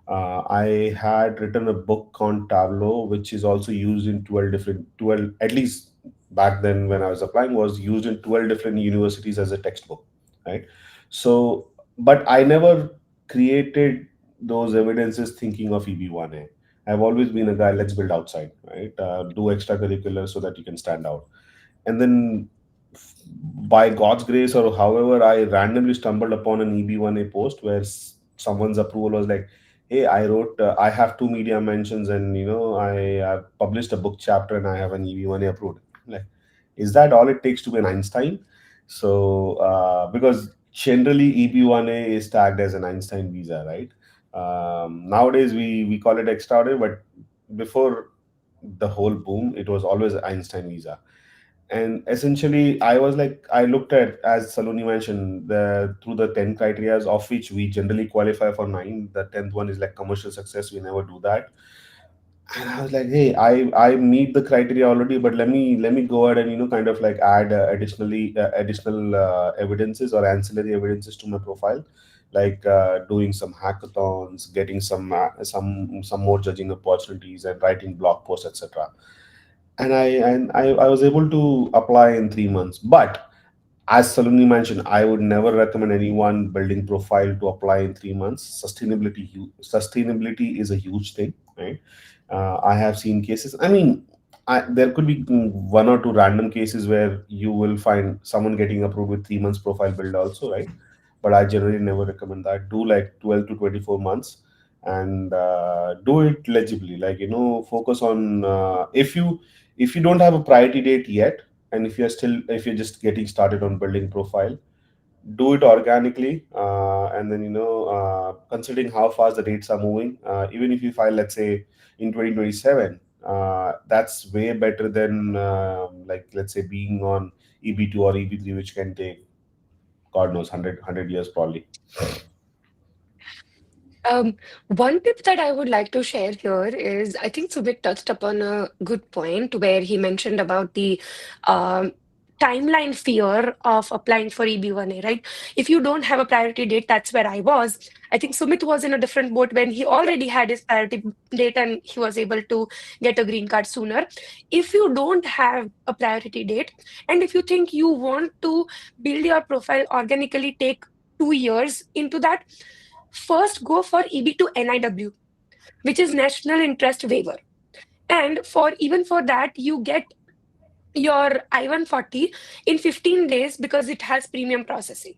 I had written a book on Tableau, which is also used in 12, at least back then when I was applying, was used in 12 different universities as a textbook, right? So, but I never created those evidences thinking of EB1A. I've always been a guy, let's build outside, right? Do extracurricular so that you can stand out. And then by God's grace or however, I randomly stumbled upon an EB1A post where someone's approval was like, hey, I have 2 media mentions, and I published a book chapter and I have an EB1A approved. Like, is that all it takes to be an Einstein? So because generally EB1A is tagged as an Einstein visa, right? Nowadays we call it extraordinary, but before the whole boom, it was always Einstein visa. And essentially, I looked at, as Saloni mentioned, through the 10 criteria, of which we generally qualify for 9. The 10th one is like commercial success. We never do that. And I was like, hey, I meet the criteria already, but let me go ahead and kind of like add additional evidences or ancillary evidences to my profile, like doing some hackathons, getting some more judging opportunities, and writing blog posts, etc. And I was able to apply in 3 months. But as Saloni mentioned, I would never recommend anyone building profile to apply in 3 months. Sustainability is a huge thing, right? I have seen cases. I mean, there could be one or two random cases where you will find someone getting approved with 3 months profile build also, right? But I generally never recommend that. Do like 12 to 24 months, and do it legibly. Like, focus on, if you don't have a priority date yet, and if you're just getting started on building profile, do it organically, and then considering how fast the dates are moving, even if you file, let's say, in 2027, that's way better than, like, let's say, being on EB2 or EB3, which can take, god knows, 100 years probably. One tip that I would like to share here is I think Sumit touched upon a good point where he mentioned about the um, timeline fear of applying for EB1A, right? If you don't have a priority date, that's where I was. I think Sumit was in a different boat when he already had his priority date and he was able to get a green card sooner. If you don't have a priority date, and if you think you want to build your profile organically, take 2 years into that, first go for EB2 NIW, which is National Interest Waiver. And even for that, you get your I-140 in 15 days because it has premium processing.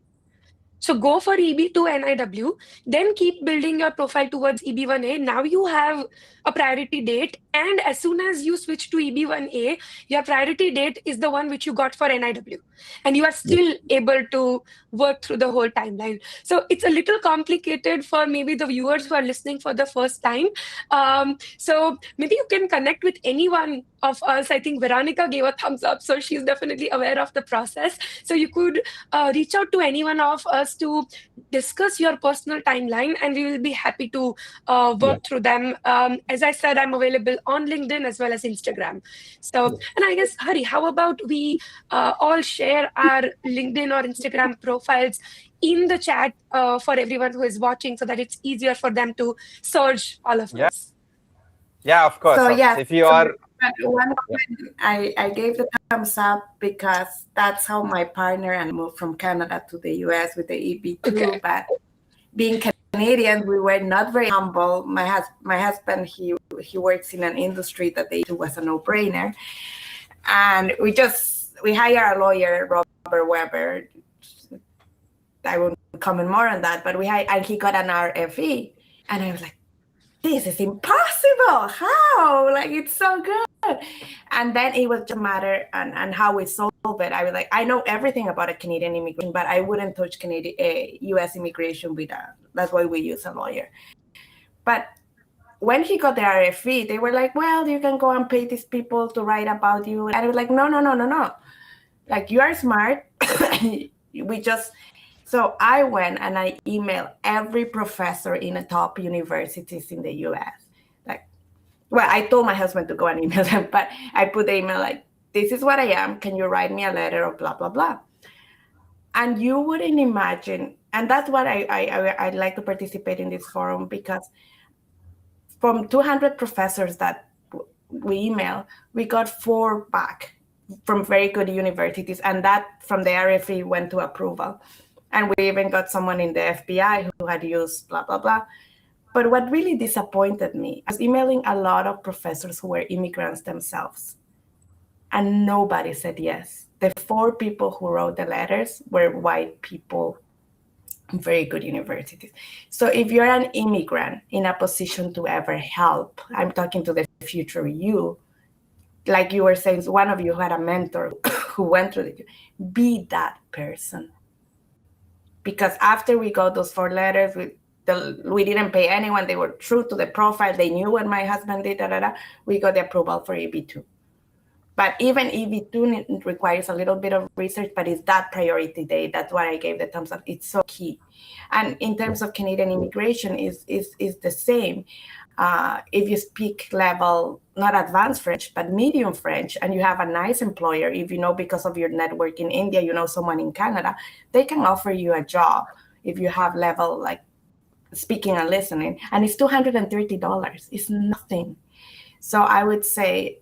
So go for EB2 NIW, then keep building your profile towards EB1A. Now you have a priority date, and as soon as you switch to EB1A, your priority date is the one which you got for NIW, and you are still able to work through the whole timeline. So it's a little complicated for maybe the viewers who are listening for the first time. So maybe you can connect with anyone of us. I think Veronica gave a thumbs up, so she's definitely aware of the process. So you could reach out to any one of us to discuss your personal timeline, and we will be happy to work through them. As I said, I'm available on LinkedIn as well as Instagram. So, and I guess, Hari, how about we all share our LinkedIn or Instagram profiles in the chat for everyone who is watching, so that it's easier for them to search all of us. Yeah, of course. So yes, if you are, one moment I gave the thumbs up because that's how my partner and moved from Canada to the US with the EB2. Okay. But being Canadian, we were not very humble. My husband, he works in an industry that the EB2 was a no-brainer, and we hire a lawyer, Robert Weber. I won't comment more on that, but and he got an RFE, and I was like, this is impossible. How? Like, it's so good. And then it was just a matter and how we solve it. I was like, I know everything about a Canadian immigration, but I wouldn't touch US immigration with that. That's why we use a lawyer. But when he got the RFE, they were like, well, you can go and pay these people to write about you. And I was like, no. Like, you are smart. So I went and I emailed every professor in the top universities in the US. Well, I told my husband to go and email them, but I put the email like, this is what I am. Can you write me a letter or blah, blah, blah. And you wouldn't imagine. And that's what I'd like to participate in this forum, because from 200 professors that we email, we got 4 back from very good universities. And that from the RFE went to approval. And we even got someone in the FBI who had used blah, blah, blah. But what really disappointed me, I was emailing a lot of professors who were immigrants themselves, and nobody said yes. The 4 people who wrote the letters were white people in very good universities. So if you're an immigrant in a position to ever help, I'm talking to the future you, like you were saying, one of you had a mentor who went through it, be that person. Because after we got those 4 letters, we didn't pay anyone. They were true to the profile. They knew what my husband did. We got the approval for EB2. But even EB2 requires a little bit of research, but it's that priority date. That's why I gave the thumbs up. It's so key. And in terms of Canadian immigration, is the same. If you speak level, not advanced French, but medium French, and you have a nice employer, if you know because of your network in India, you know someone in Canada, they can offer you a job if you have level like speaking and listening. And it's $230. It's nothing. So I would say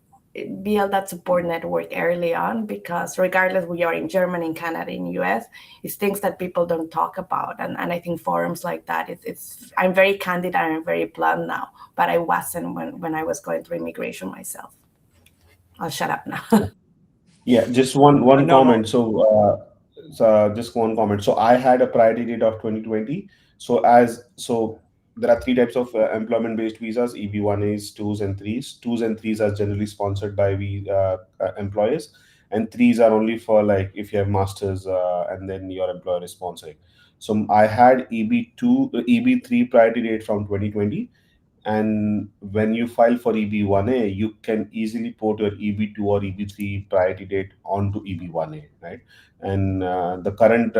build that support network early on, because regardless we are in Germany, in Canada, in US, it's things that people don't talk about. And I think forums like that, it's I'm very candid and I'm very blunt now, but I wasn't when I was going through immigration myself. I'll shut up now. Yeah, just one comment. So just one comment. So I had a priority date of 2020. So there are three types of employment-based visas: EB1As, 2s, and 3s. 2s and 3s are generally sponsored by employers, and 3s are only for like if you have masters and then your employer is sponsoring. So I had EB3 priority date from 2020, and when you file for EB1A, you can easily port your EB2 or EB3 priority date onto EB1A, right? And the current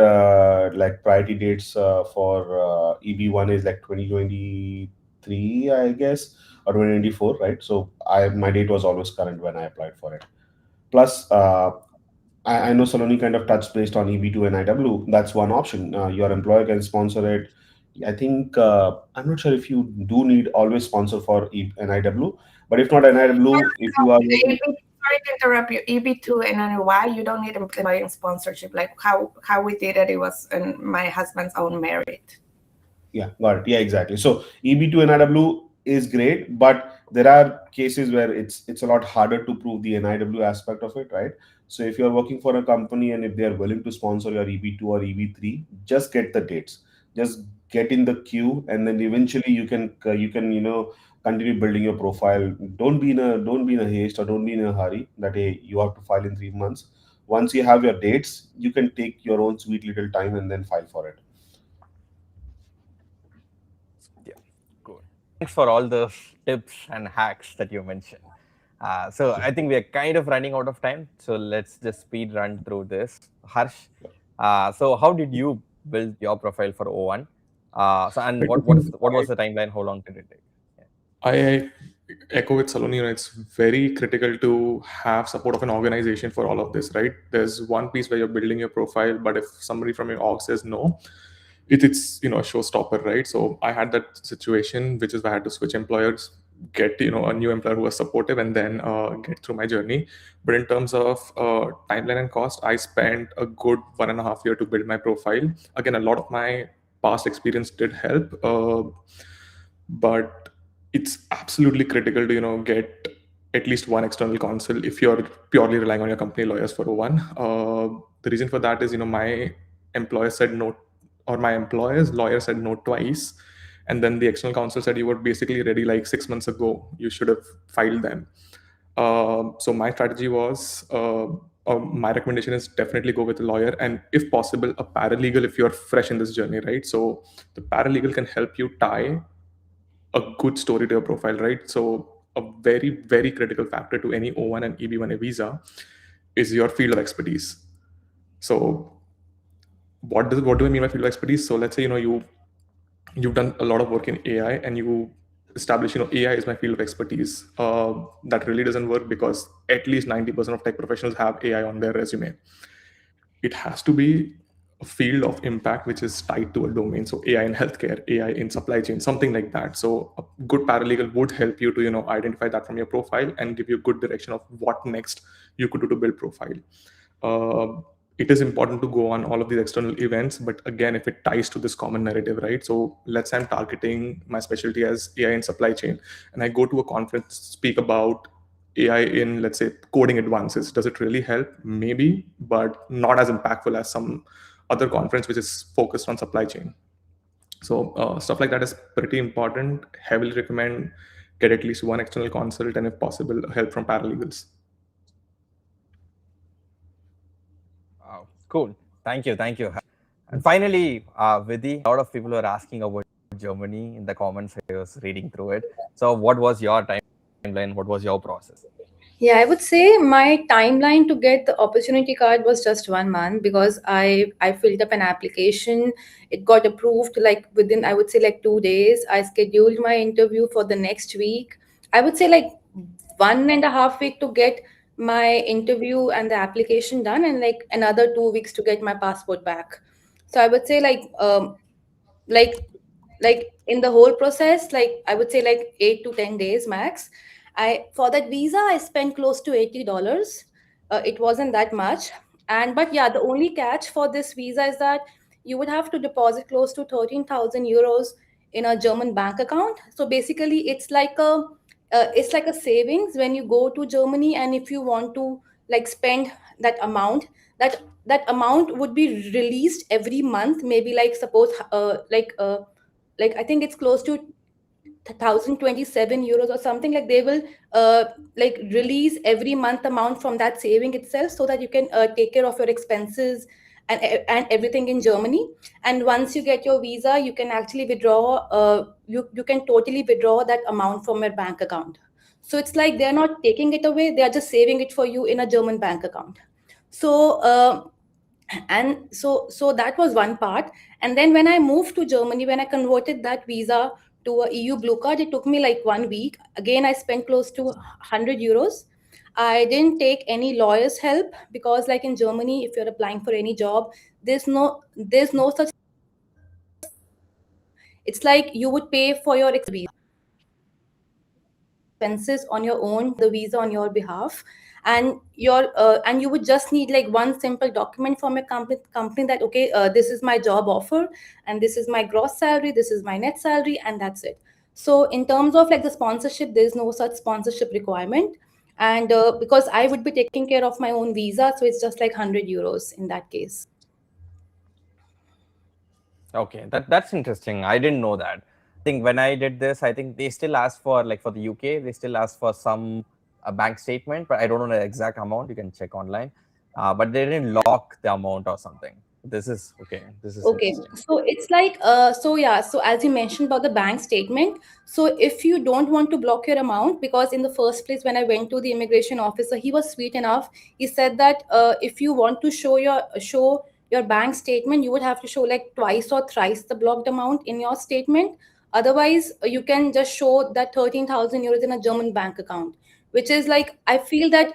like priority dates for EB1 is like 2023, I guess, or 2024, right? So my date was always current when I applied for it. Plus, I know Saloni kind of touched based on EB2 and IW. That's one option. Your employer can sponsor it. I think I'm not sure if you do need always sponsor for NIW, but if not NIW, if you are sorry to interrupt you. EB2 and NY, you don't need employee sponsorship. Like how we did it, it was in my husband's own merit. Yeah, got it. Yeah, exactly. So EB2 NIW is great, but there are cases where it's a lot harder to prove the NIW aspect of it, right? So if you're working for a company and if they are willing to sponsor your EB2 or EB3, just get the dates. Just get in the queue, and then eventually you can continue building your profile. Don't be in a haste, or don't be in a hurry that hey, you have to file in 3 months. Once you have your dates, you can take your own sweet little time and then file for it. Yeah, cool. Thanks for all those tips and hacks that you mentioned. So I think we are kind of running out of time. So let's just speed run through this. Harsh, so how did you build your profile for O1? And what was the timeline? How long did it take? I echo with Saloni. It's very critical to have support of an organization for all of this, right? There's one piece where you're building your profile, but if somebody from your org says no, it's a showstopper, right? So I had that situation, which is why I had to switch employers, get a new employer who was supportive, and then get through my journey. But in terms of timeline and cost, I spent a good 1.5 years to build my profile. Again, a lot of my past experience did help, but it's absolutely critical to get at least one external counsel if you're purely relying on your company lawyers for O1. The reason for that is my employer said no, or my employer's lawyer said no twice, and then the external counsel said you were basically ready like 6 months ago, you should have filed them. So my strategy was, my recommendation is definitely go with a lawyer, and if possible a paralegal if you're fresh in this journey, right? So the paralegal can help you tie a good story to your profile, right? So a very, very critical factor to any O1 and EB1A visa is your field of expertise. So what do I mean by field of expertise? So let's say you've done a lot of work in AI and you establish AI is my field of expertise. That really doesn't work, because at least 90% of tech professionals have AI on their resume. It has to be a field of impact which is tied to a domain. So AI in healthcare, AI in supply chain, something like that. So a good paralegal would help you to identify that from your profile and give you a good direction of what next you could do to build profile. It is important to go on all of these external events, but again, if it ties to this common narrative, right? So let's say I'm targeting my specialty as AI in supply chain, and I go to a conference, speak about AI in, let's say, coding advances. Does it really help? Maybe, but not as impactful as some other conference which is focused on supply chain. So stuff like that is pretty important. Heavily recommend get at least one external consult, and if possible, help from paralegals. Cool. Thank you. And finally, Vidhi, a lot of people are asking about Germany in the comments. I was reading through it. So what was your timeline? What was your process? Yeah, I would say my timeline to get the opportunity card was just 1 month because I filled up an application. It got approved like within, I would say, like 2 days. I scheduled my interview for the next week. I would say like 1.5 week to get my interview and the application done, and like another 2 weeks to get my passport back. So I would say like like in the whole process, like I would say like 8 to 10 days max. I For that visa I spent close to $80. It wasn't that much. And but yeah, the only catch for this visa is that you would have to deposit close to 13,000 euros in a German bank account. So basically it's like a savings when you go to Germany, and if you want to like spend that amount, that amount would be released every month. Maybe like suppose like I think it's close to 1,027 euros or something. Like they will like release every month amount from that saving itself, so that you can take care of your expenses and everything in Germany. And once you get your visa, you can actually withdraw. You can totally withdraw that amount from your bank account. So it's like they're not taking it away; they are just saving it for you in a German bank account. So. And so that was one part. And then when I moved to Germany, when I converted that visa to a EU blue card, it took me like 1 week. Again, I spent close to 100 euros. I didn't take any lawyer's help because like in Germany, if you're applying for any job, there's no such. It's like you would pay for your expenses on your own, the visa on your behalf, and you would just need like one simple document from a company that okay, this is my job offer, and this is my gross salary, this is my net salary, and that's it. So in terms of like the sponsorship, there's no such sponsorship requirement. And because I would be taking care of my own visa, so it's just like 100 euros in that case. Okay, that's interesting. I didn't know that. I think when I did this, I think they still ask for, like for the UK, they still ask for some a bank statement, but I don't know the exact amount. You can check online. But they didn't lock the amount or something. This is okay. This is Okay, so it's like so yeah, so as you mentioned about the bank statement, so if you don't want to block your amount, because in the first place when I went to the immigration officer, he was sweet enough. He said that if you want to show your bank statement, you would have to show like twice or thrice the blocked amount in your statement. Otherwise, you can just show that 13,000 euros in a German bank account, which is like I feel that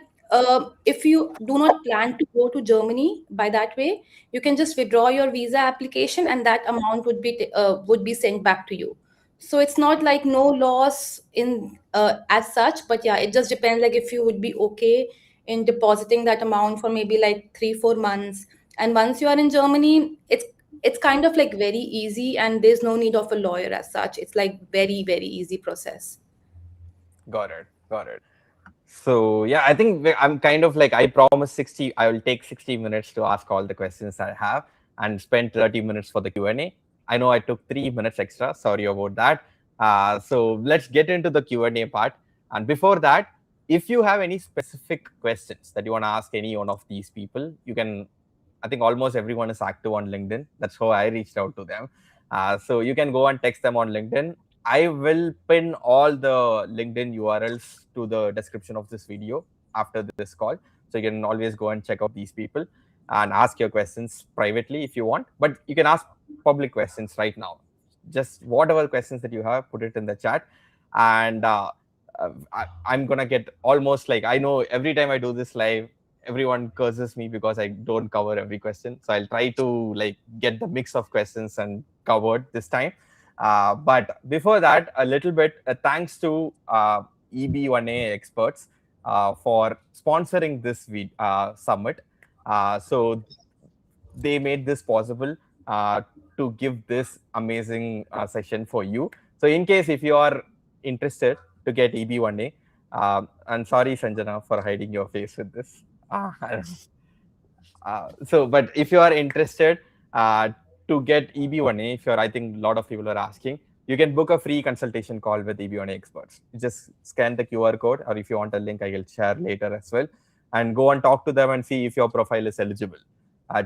if you do not plan to go to Germany by that way, you can just withdraw your visa application, and that amount would be sent back to you. So it's not like no loss in as such, but yeah, it just depends like if you would be okay in depositing that amount for maybe like 3-4 months. And once you are in Germany, it's kind of like very easy, and there's no need of a lawyer as such. It's like very, very easy process. Got it. So yeah, I think I'm kind of like, I promise 60. I will take 60 minutes to ask all the questions I have and spend 30 minutes for the Q&A. I know I took 3 minutes extra. Sorry about that. So let's get into the Q&A part. And before that, if you have any specific questions that you want to ask any one of these people, you can. I think almost everyone is active on LinkedIn. That's how I reached out to them. So you can go and text them on LinkedIn. I will pin all the LinkedIn URLs to the description of this video after this call. So you can always go and check out these people and ask your questions privately if you want. But you can ask public questions right now. Just whatever questions that you have, put it in the chat. And I'm going to get almost like, I know every time I do this live, everyone curses me because I don't cover every question. So I'll try to like get the mix of questions and covered this time. But before that, a little bit thanks to EB1A Experts for sponsoring this summit. So they made this possible to give this amazing session for you. So in case if you are interested to get EB1A, and sorry Sanjana for hiding your face with this. But if you are interested to get EB1A, I think a lot of people are asking, you can book a free consultation call with EB1A Experts. You just scan the QR code, or if you want a link, I will share later as well, and go and talk to them and see if your profile is eligible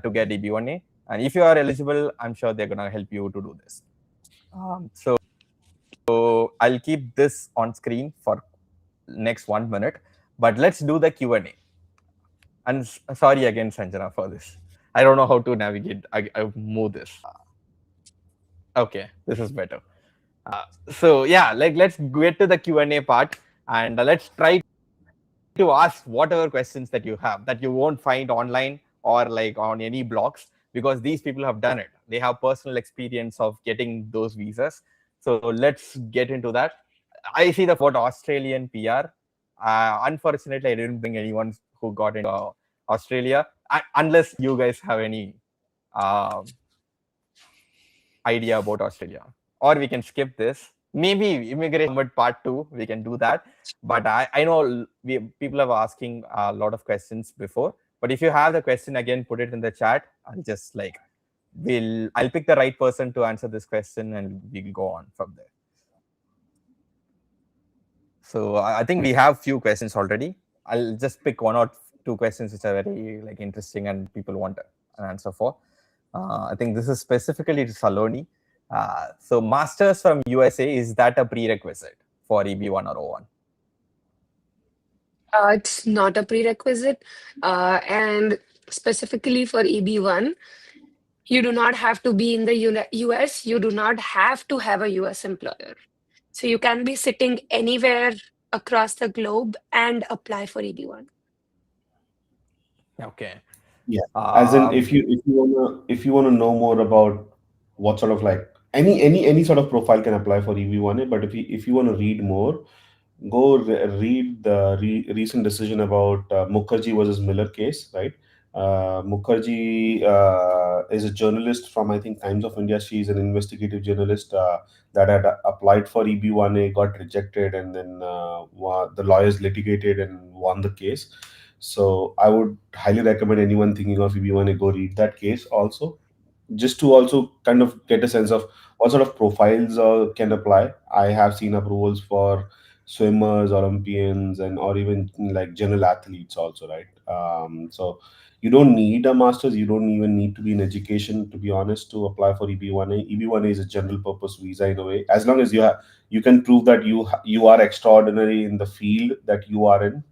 to get EB1A. And if you are eligible, I'm sure they're going to help you to do this. So I'll keep this on screen for next 1 minute, but let's do the Q&A. And sorry again, Sanjana, for this. I don't know how to navigate. I move this. Okay, this is better. So yeah, let's get to the Q&A part, and let's try to ask whatever questions that you have that you won't find online or like on any blogs, because these people have done it. They have personal experience of getting those visas. So let's get into that. I see the photo Australian PR. Unfortunately, I didn't bring anyone who got into Australia, unless you guys have any idea about Australia. Or we can skip this. Maybe Immigrant Summit Part 2, we can do that. But I know people are asking a lot of questions before. But if you have the question again, put it in the chat. I'll just like, I'll pick the right person to answer this question and we'll go on from there. So I think we have few questions already. I'll just pick one or two questions which are very like interesting and people want an answer for. I think this is specifically to Saloni. So masters from USA, is that a prerequisite for EB1 or O1? It's not a prerequisite. And specifically for EB1, you do not have to be in the US. You do not have to have a US employer. So you can be sitting anywhere across the globe and apply for EB1. Okay. Yeah. As in, if you wanna know more about what sort of like any sort of profile can apply for EB1A, but if you want to read more, go read the recent decision about Mukherjee versus Miller case, right? Mukherjee is a journalist from, I think, Times of India. She's an investigative journalist that had applied for EB1A, got rejected, and then the lawyers litigated and won the case. So I would highly recommend anyone thinking of EB1A go read that case also, just to also kind of get a sense of what sort of profiles can apply. I have seen approvals for swimmers, Olympians, and or even like general athletes also, right? So you don't need a master's. You don't even need to be in education, to be honest, to apply for EB1A. EB1A is a general purpose visa in a way. As long as you can prove that you are extraordinary in the field that you are in,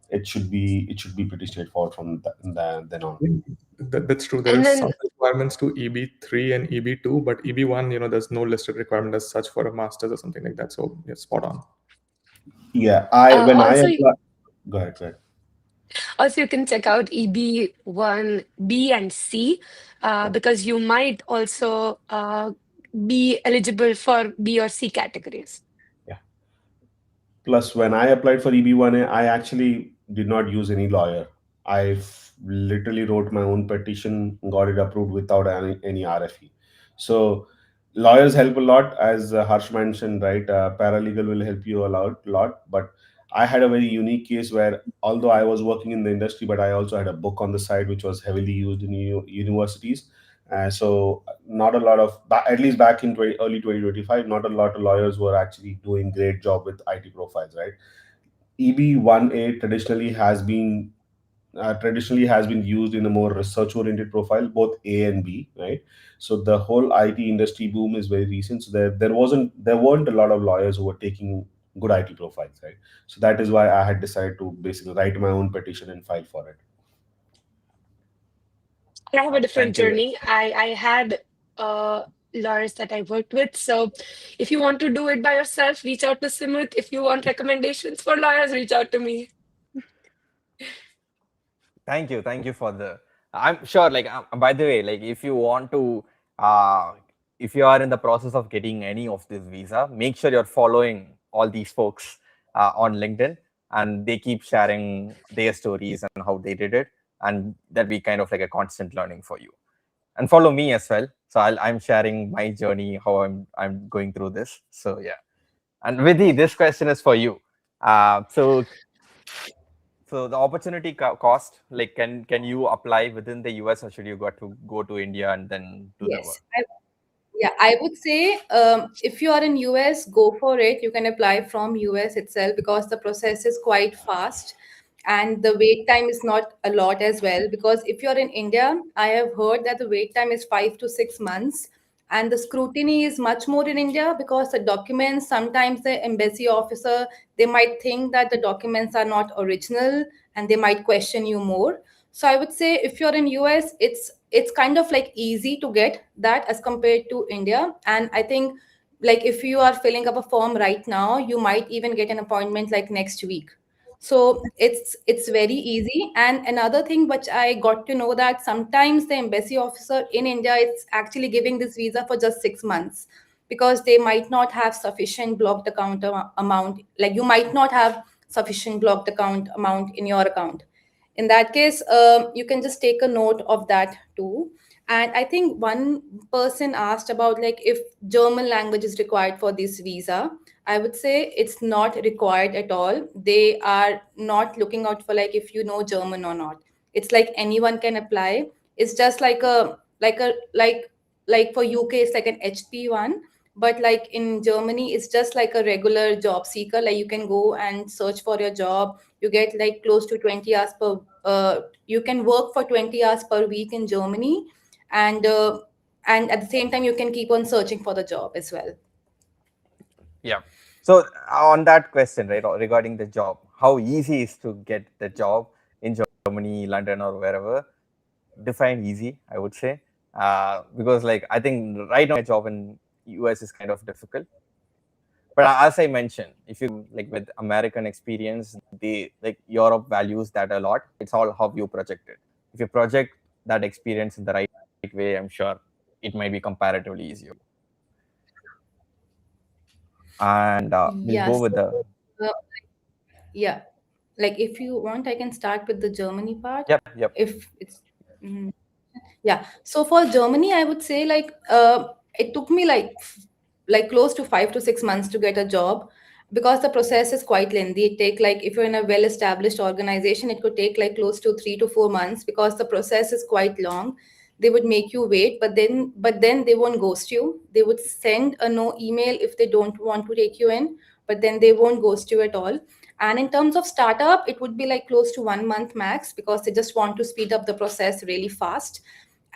it should be pretty straightforward from then on. That's true. There And are then some requirements to EB3 and EB2, but EB1, there's no listed requirement as such for a master's or something like that. So yeah, spot on. Yeah, also, go ahead. Also, you can check out EB1B and C because you might also be eligible for B or C categories. Yeah. Plus, when I applied for EB1A, I actually did not use any lawyer. I literally wrote my own petition, got it approved without any RFE. So lawyers help a lot, as Harsh mentioned, right? Paralegal will help you a lot. But I had a very unique case where, although I was working in the industry, but I also had a book on the side which was heavily used in universities. So not a lot of, at least back in early 2025, not a lot of lawyers were actually doing great job with IT profiles, right? EB1A traditionally has been used in a more research oriented profile, both A and B, right? So the whole IT industry boom is very recent. So there weren't a lot of lawyers who were taking good IT profiles, right? So that is why I had decided to basically write my own petition and file for it. I have a different journey. I had lawyers that I worked with. So if you want to do it by yourself, reach out to Simit. If you want recommendations for lawyers, reach out to me. Thank you for the. I'm sure, like, by the way, like, if you want to, if you are in the process of getting any of this visa, make sure you're following all these folks on LinkedIn, and they keep sharing their stories and how they did it, and that'll be kind of like a constant learning for you. And follow me as well. So I'm sharing my journey, how I'm going through this. So yeah. And Vidhi, this question is for you. So the opportunity cost, like, can you apply within the US, or should you got to go to India and then do the work? I would say if you are in US, go for it. You can apply from US itself because the process is quite fast and the wait time is not a lot as well. Because if you're in India, I have heard that the wait time is 5 to 6 months and the scrutiny is much more in India because the documents, sometimes the embassy officer, they might think that the documents are not original and they might question you more. So I would say if you're in US, it's kind of like easy to get that as compared to India. And I think like if you are filling up a form right now, you might even get an appointment like next week. So it's very easy. And another thing which I got to know, that sometimes the embassy officer in India is actually giving this visa for just 6 months, because they might not have sufficient blocked account amount. Like you might not have sufficient blocked account amount in your account. In that case, you can just take a note of that too. And I think one person asked about like if German language is required for this visa. I would say it's not required at all. They are not looking out for like if you know German or not. It's like anyone can apply. It's just like for UK it's like an HP1, but like in Germany it's just like a regular job seeker. Like you can go and search for your job. You get like close to 20 hours per. You can work for 20 hours per week in Germany, and at the same time you can keep on searching for the job as well. Yeah. So on that question, right, regarding the job, how easy is to get the job in Germany, London, or wherever? Define easy, I would say, because like I think right now a job in US is kind of difficult. But as I mentioned, if you like with American experience, they like Europe values that a lot. It's all how you project it. If you project that experience in the right way, I'm sure it might be comparatively easier. And we'll go with the yeah, like if you want, I can start with the Germany part. Yep. If it's yeah. So for Germany, I would say like it took me like close to 5 to 6 months to get a job, because the process is quite lengthy. It take like if you're in a well-established organization, it could take like close to 3 to 4 months, because the process is quite long. They would make you wait, but then they won't ghost you. They would send a no email if they don't want to take you in, but then they won't ghost you at all. And in terms of startup, it would be like close to 1 month max, because they just want to speed up the process really fast.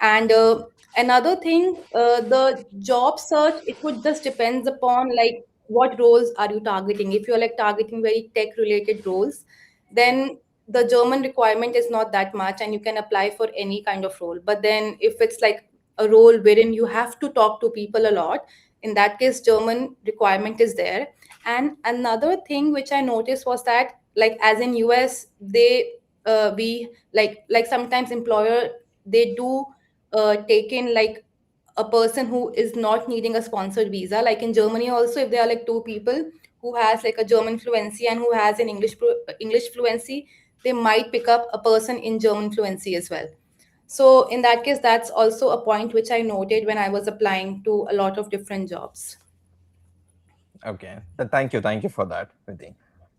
And another thing, the job search, it would just depends upon like what roles are you targeting. If you're like targeting very tech related roles, then the German requirement is not that much and you can apply for any kind of role. But then if it's like a role wherein you have to talk to people a lot, in that case German requirement is there. And another thing which I noticed was that like as in US, they we like sometimes employer, they do take in like a person who is not needing a sponsored visa. Like in Germany also, if there are like two people who has like a German fluency and who has an English fluency, they might pick up a person in German fluency as well. So in that case, that's also a point which I noted when I was applying to a lot of different jobs. Okay, thank you for that, Vidhi.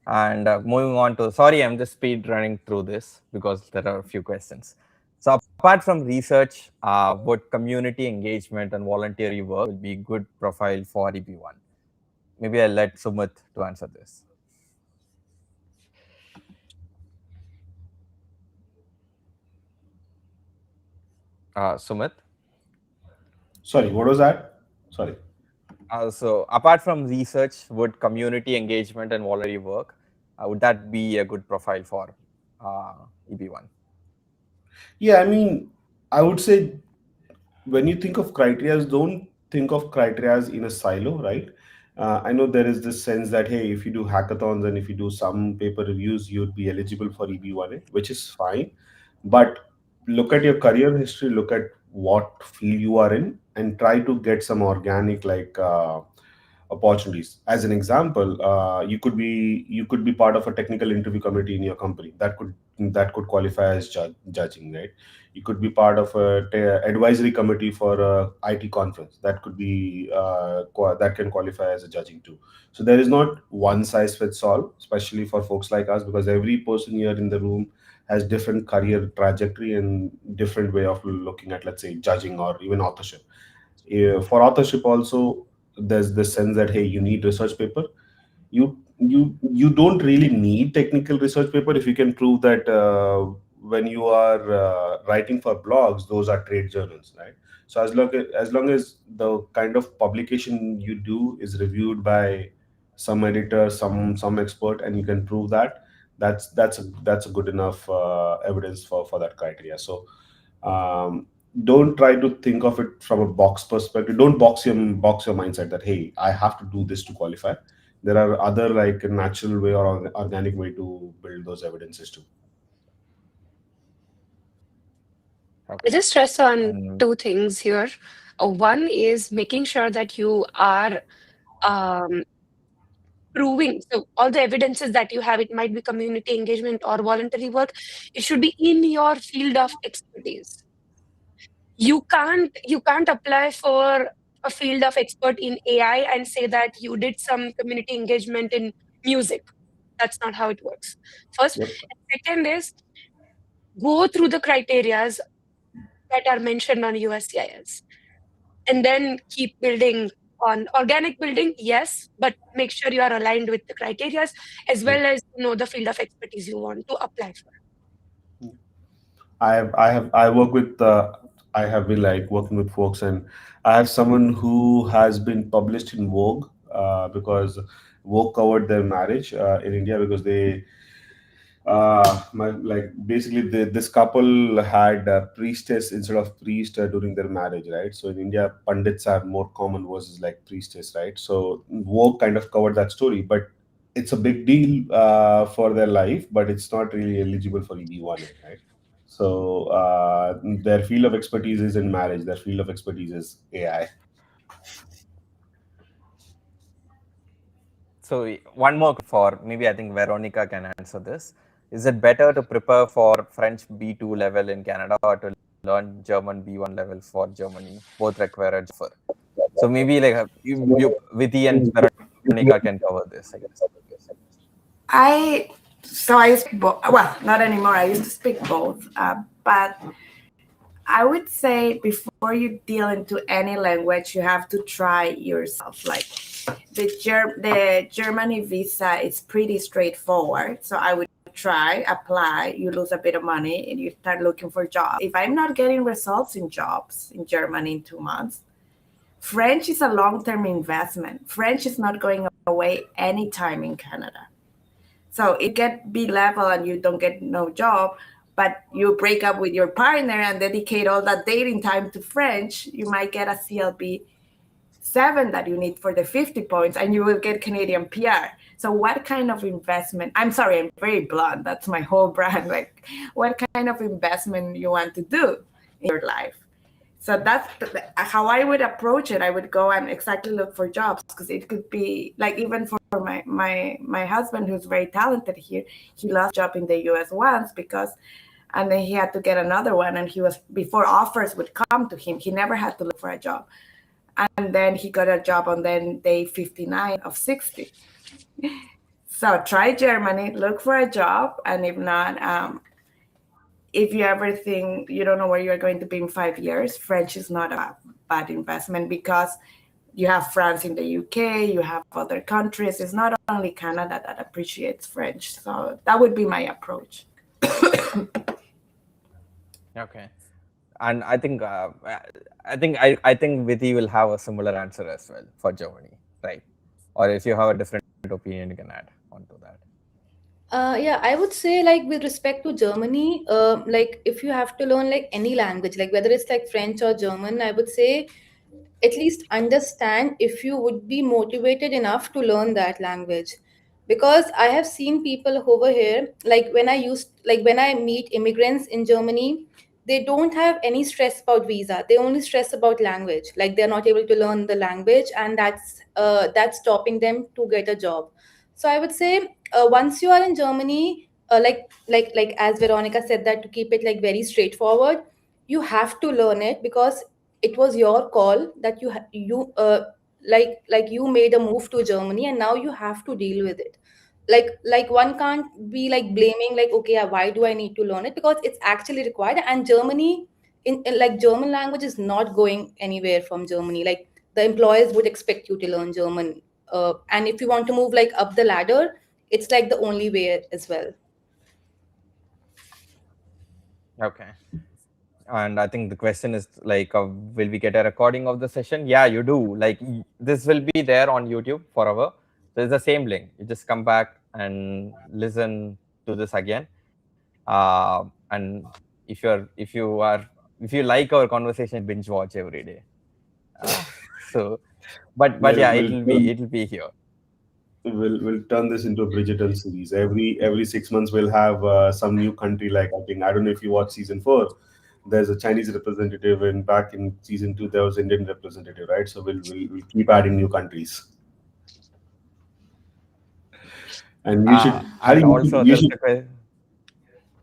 And moving on to, sorry, I'm just speed running through this because there are a few questions. So apart from research, would community engagement and voluntary work will be good profile for EB1? Maybe I'll let Sumit to answer this. Sumit? Sorry, what was that? Sorry. So apart from research, would community engagement and voluntary work, would that be a good profile for EB1? Yeah, I mean, I would say when you think of criteria, don't think of criteria in a silo, right? I know there is this sense that, hey, if you do hackathons and if you do some paper reviews, you'd be eligible for EB1A, which is fine. But look at your career history, look at what field you are in, and try to get some organic opportunities. As an example, you could be part of a technical interview committee in your company. That could qualify as judging, right? You could be part of a advisory committee for a IT conference. That could be that can qualify as a judging too. So there is not one size fits all, especially for folks like us, because every person here in the room has different career trajectory and different way of looking at, let's say, judging or even authorship. For authorship also, there's the sense that, hey, you need research paper. You don't really need technical research paper if you can prove that when you are writing for blogs, those are trade journals, right? So as long as the kind of publication you do is reviewed by some editor, some expert, and you can prove that, that's a good enough evidence for that criteria. So um, don't try to think of it from a box perspective. Don't box your mindset that, hey, I have to do this to qualify. There are other, like, a natural way or organic way to build those evidences too. I just stress on And two things here. One is making sure that you are um, proving. So all the evidences that you have, it might be community engagement or voluntary work, it should be in your field of expertise. You can't apply for a field of expert in AI and say that you did some community engagement in music. That's not how it works. First. Yep. And second is go through the criterias that are mentioned on USCIS, and then keep building on organic building, yes, but make sure you are aligned with the criterias as well as the field of expertise you want to apply for. I have been, like, working with folks, and I have someone who has been published in Vogue, because Vogue covered their marriage in India, because basically this couple had a priestess instead of priest during their marriage, right? So in India, pandits are more common versus, like, priestess, right? So Vogue kind of covered that story, but it's a big deal for their life, but it's not really eligible for EB1A, right? So their field of expertise is in marriage. Their field of expertise is AI. so one more for maybe I think Veronica can answer this. Is it better to prepare for French B2 level in Canada or to learn German B1 level for Germany? Both require a offer. So maybe like Vidhi and Veronica can cover this, I guess. I speak both. Well, not anymore. I used to speak both, but I would say before you deal into any language, you have to try yourself. Like the Germany visa is pretty straightforward, so I would try, apply. You lose a bit of money, and you start looking for jobs. If I'm not getting results in jobs in Germany in 2 months, French is a long-term investment. French is not going away anytime in Canada. So it get B level and you don't get no job, but you break up with your partner and dedicate all that dating time to French, you might get a CLB 7 that you need for the 50 points, and you will get Canadian PR. So what kind of investment? I'm sorry, I'm very blunt. That's my whole brand. Like, what kind of investment you want to do in your life? So that's how I would approach it. I would go and exactly look for jobs, because it could be like, even for my husband, who's very talented here, he lost a job in the US once and then he had to get another one. And before offers would come to him, he never had to look for a job. And then he got a job on then day 59 of 60. So try Germany, look for a job. And if not, if you ever think you don't know where you're going to be in 5 years, French is not a bad investment, because you have France in the UK, you have other countries. It's not only Canada that appreciates French. So that would be my approach. Okay. And I think Vidhi will have a similar answer as well for Germany, right? Or if you have a different opinion, you can add on to that. Yeah, I would say, like, with respect to Germany, like, if you have to learn, like, any language, like whether it's like French or German, I would say at least understand if you would be motivated enough to learn that language. Because I have seen people over here, like when I meet immigrants in Germany, they don't have any stress about visa. They only stress about language. Like, they're not able to learn the language, and that's stopping them to get a job. So I would say, once you are in Germany, like as Veronica said, that to keep it like very straightforward, you have to learn it, because it was your call that you made a move to Germany, and now you have to deal with it. Like one can't be like blaming, like, okay, why do I need to learn it, because it's actually required. And Germany, in like, German language is not going anywhere from Germany. Like, the employers would expect you to learn German, and if you want to move like up the ladder, it's like the only way as well. Okay. And I think the question is like, will we get a recording of the session? Yeah, you do. Like, this will be there on YouTube forever. So it's the same link. You just come back and listen to this again. And if you like our conversation, binge watch every day. But yeah, it'll be here. We'll turn this into a Bridgerton series. Every 6 months we'll have some new country. Like, I don't know if you watch season 4. There's a Chinese representative, and back in season 2 there was Indian representative, right? So we'll keep adding new countries. And you should, Hari,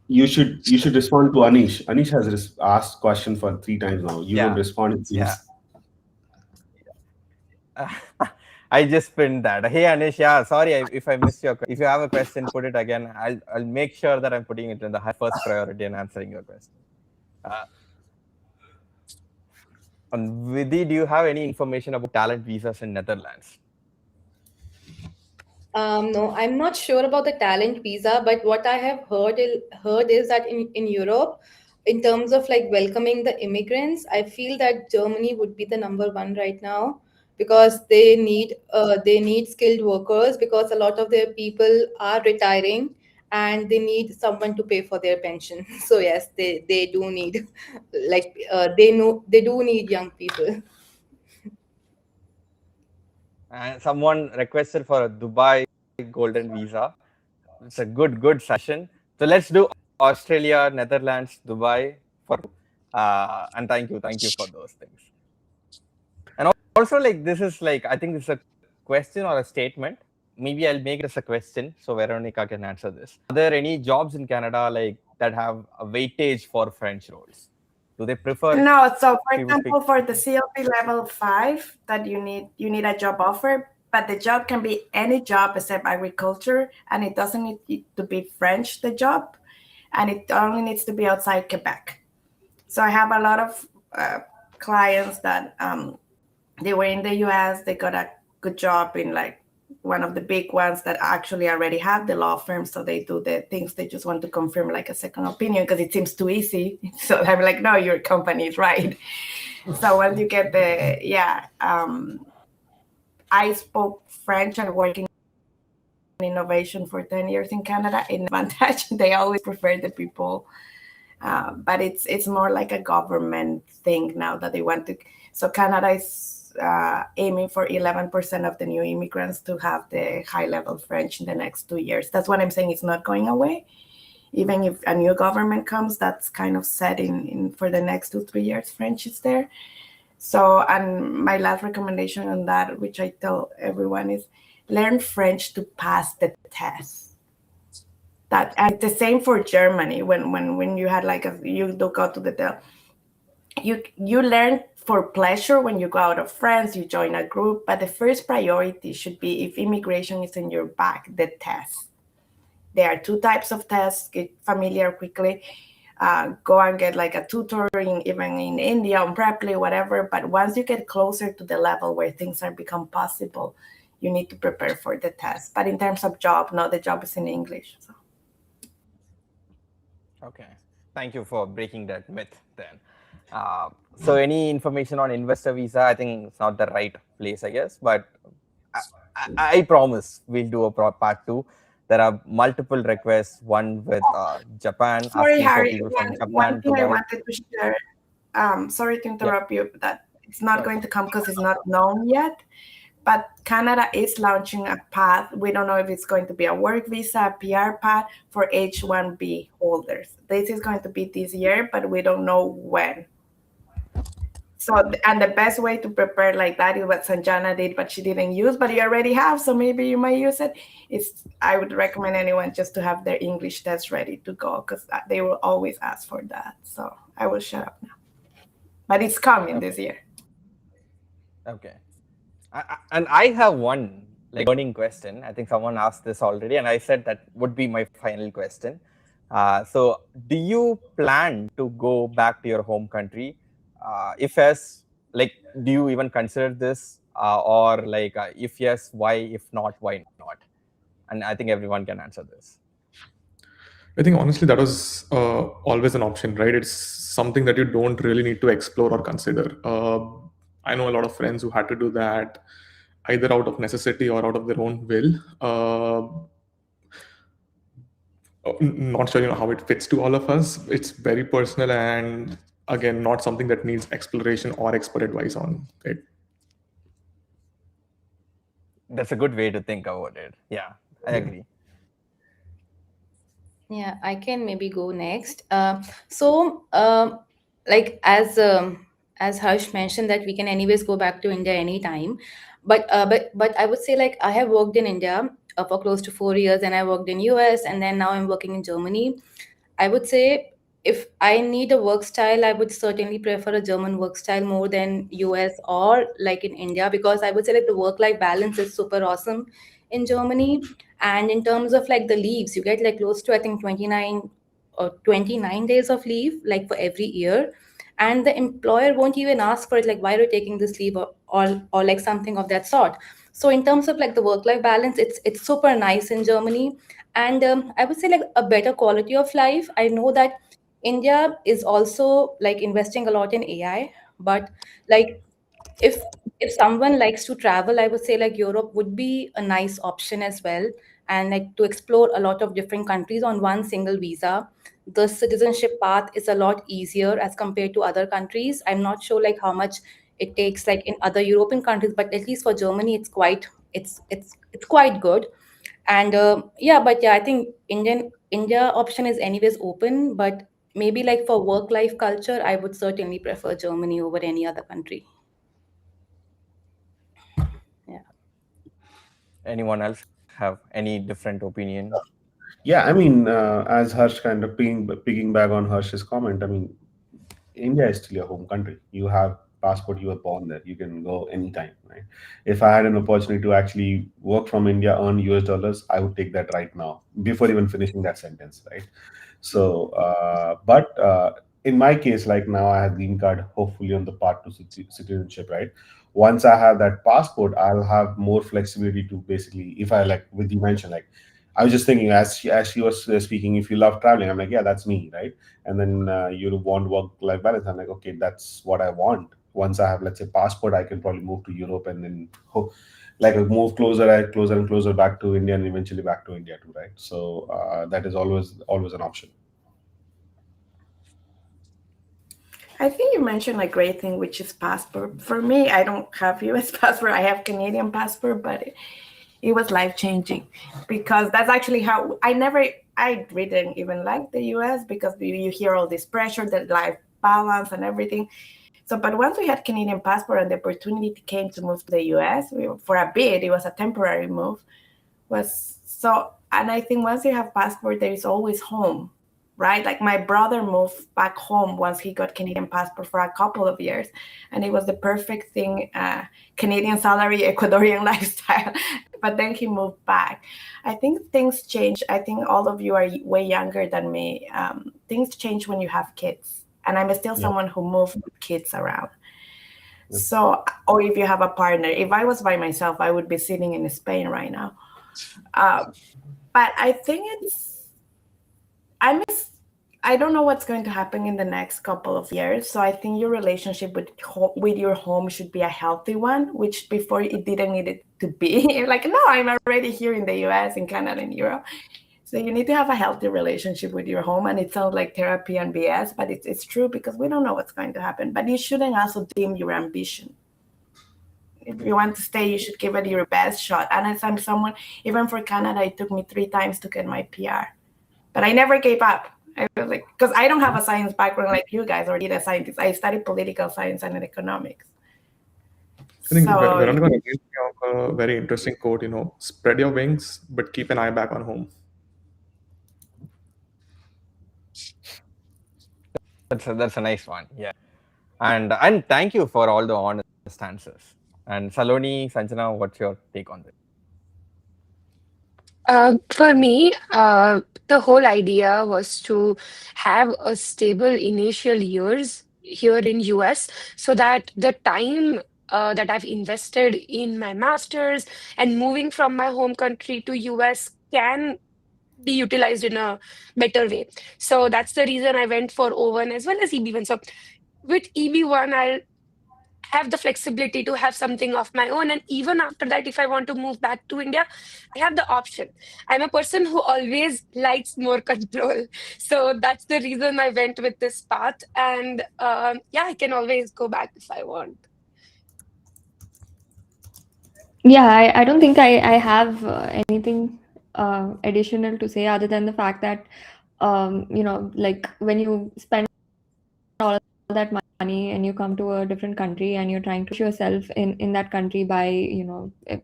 you should respond to Anish. Anish has asked question for 3 times now. You don't respond, it seems. I just pinned that. Hey Anish, yeah, sorry if I missed your question. If you have a question, put it again. I'll make sure that I'm putting it in the first priority and answering your question. And Vidhi, do you have any information about talent visas in Netherlands? No, I'm not sure about the talent visa, but what I have heard is that in Europe, in terms of like welcoming the immigrants, I feel that Germany would be the number 1 right now, because they need skilled workers, because a lot of their people are retiring and they need someone to pay for their pension. So yes, they do need they do need young people. And someone requested for a Dubai golden visa. It's a good session. So let's do Australia, Netherlands, Dubai and thank you for those things. And also, like, this is like, I think this is a question or a statement. Maybe I'll make it as a question so Veronica can answer this. Are there any jobs in Canada like that have a weightage for French roles? Do they prefer? No. So for example, for the CLP level 5, that you need a job offer, but the job can be any job except agriculture, and it doesn't need to be French, the job, and it only needs to be outside Quebec. So I have a lot of clients that they were in the US, they got a good job in like one of the big ones that actually already have the law firm. So they do the things, they just want to confirm like a second opinion because it seems too easy. So I'm like, no, your company is right. So once you get I spoke French and working in innovation for 10 years in Canada. In advantage, they always prefer the people. But it's more like a government thing now that they want to. So Canada is aiming for 11% of the new immigrants to have the high-level French in the next 2 years. That's what I'm saying. It's not going away. Even if a new government comes, that's kind of set in for the next 2-3 years, French is there. So, and my last recommendation on that, which I tell everyone, is learn French to pass the test. That, and the same for Germany. When you had like you do go to the you learn for pleasure when you go out of France, you join a group, but the first priority should be, if immigration is in your back, the test. There are 2 types of tests. Get familiar quickly. Go and get like a tutoring, even in India, on Preply, whatever. But once you get closer to the level where things are become possible, you need to prepare for the test. But in terms of job, no, the job is in English. So. Okay, thank you for breaking that myth then. So any information on investor visa, I think it's not the right place, I guess, but I promise we'll do a part 2. There are multiple requests, one with Japan. Sorry, Hari, one thing I wanted to share. Sorry to interrupt you, that it's not going to come because it's not known yet. But Canada is launching a path. We don't know if it's going to be a work visa, a PR path for H-1B holders. This is going to be this year, but we don't know when. So, and the best way to prepare like that is what Sanjana did, but she didn't use, but you already have, so maybe you might use it. I would recommend anyone just to have their English test ready to go, because they will always ask for that. So I will shut up now. But it's coming this year. Okay. And I have one burning question. I think someone asked this already, and I said that would be my final question. So do you plan to go back to your home country? If yes, like, do you even consider this? Or like, if yes, why? If not, why not? And I think everyone can answer this. I think honestly that was always an option, right? It's something that you don't really need to explore or consider. I know a lot of friends who had to do that either out of necessity or out of their own will. Not sure, how it fits to all of us. It's very personal and again, not something that needs exploration or expert advice on it. That's a good way to think about it. Yeah, I agree. Yeah, I can maybe go next. Like as Harsh mentioned that we can anyways go back to India anytime, but I would say like I have worked in India for close to 4 years, and I worked in US, and then now I'm working in Germany. I would say if I need a work style, I would certainly prefer a German work style more than US or like in India, because I would say like the work-life balance is super awesome in Germany. And in terms of like the leaves, you get like close to I think 29 days of leave like for every year. And the employer won't even ask for it, like why are you taking this leave, or like something of that sort. So in terms of like the work-life balance, it's super nice in Germany. And I would say like a better quality of life. I know that India is also like investing a lot in AI, but like if if someone likes to travel, I would say like Europe would be a nice option as well, and like to explore a lot of different countries on one single visa. The citizenship path is a lot easier as compared to other countries. I'm not sure like how much it takes like in other European countries, but at least for Germany it's quite good. And yeah, I think India option is anyways open, but maybe like for work life culture, I would certainly prefer Germany over any other country. Yeah. Anyone else have any different opinion? Yeah, I mean, as Harsh kind of picking back on Harsh's comment, I mean, India is still your home country. You have passport, you were born there. You can go anytime, right? If I had an opportunity to actually work from India, earn US dollars, I would take that right now before even finishing that sentence, right? So, but in my case, like now I have green card, hopefully on the path to citizenship, right? Once I have that passport, I'll have more flexibility to basically, if I like, with you mentioned, like, I was just thinking as she was speaking, if you love traveling, I'm like, yeah, that's me, right? And then you want work-life balance. I'm like, okay, that's what I want. Once I have, let's say, passport, I can probably move to Europe and then like move closer and closer back to India and eventually back to India too, right? So that is always an option. I think you mentioned a great thing, which is passport. For me, I don't have US passport. I have Canadian passport, but it was life-changing because that's actually how I didn't even like the US because you hear all this pressure, the life balance and everything. So, but once we had Canadian passport and the opportunity came to move to the US, for a bit, it was a temporary move. And I think once you have passport, there is always home, right? Like my brother moved back home once he got Canadian passport for a couple of years, and it was the perfect thing, Canadian salary, Ecuadorian lifestyle. But then he moved back. I think things change. I think all of you are way younger than me. Things change when you have kids, and I'm still someone who moves with kids around. So, or if you have a partner. If I was by myself, I would be sitting in Spain right now. But I think I don't know what's going to happen in the next couple of years. So I think your relationship with your home should be a healthy one, which before it didn't need it to be. Like, no, I'm already here in the US, in Canada, and Europe. So you need to have a healthy relationship with your home. And it sounds like therapy and BS, but it's true because we don't know what's going to happen. But you shouldn't also dim your ambition. If you want to stay, you should give it your best shot. And as I'm someone, even for Canada, it took me 3 times to get my PR. But I never gave up. I feel like, because I don't have a science background like you guys or data scientists. I studied political science and economics. I think Veronica reminds me of a very interesting quote, spread your wings, but keep an eye back on home. That's a nice one. Yeah. And thank you for all the honest answers. And Saloni, Sanjana, what's your take on this? For me, the whole idea was to have a stable initial years here in US so that the time that I've invested in my master's and moving from my home country to US can be utilized in a better way. So that's the reason I went for O1 as well as EB1. So with EB1, I'll have the flexibility to have something of my own. And even after that, if I want to move back to India, I have the option. I'm a person who always likes more control. So that's the reason I went with this path. And yeah, I can always go back if I want. Yeah, I don't think I have anything additional to say other than the fact that, like when you spend all that money and you come to a different country and you're trying to push yourself in that country by,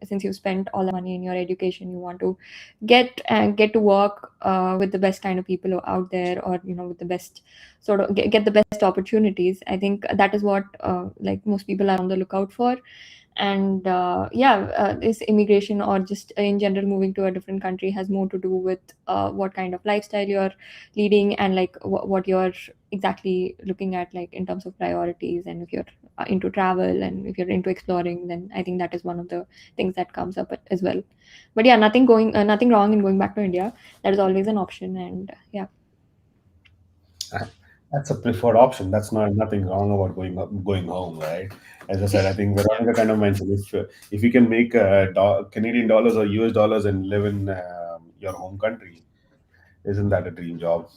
since you spent all the money in your education, you want to get to work with the best kind of people out there, or with the best sort of get the best opportunities. I think that is what like most people are on the lookout for. And this immigration, or just in general moving to a different country, has more to do with what kind of lifestyle you're leading, and like what you're exactly looking at, like in terms of priorities. And if you're into travel and if you're into exploring, then I think that is one of the things that comes up as well. But yeah, nothing wrong in going back to India. That is always an option. And yeah, That's a preferred option. That's nothing wrong about going home, right? As I said, I think Veronica kind of mentioned, if you can make Canadian dollars or US dollars and live in your home country, isn't that a dream job?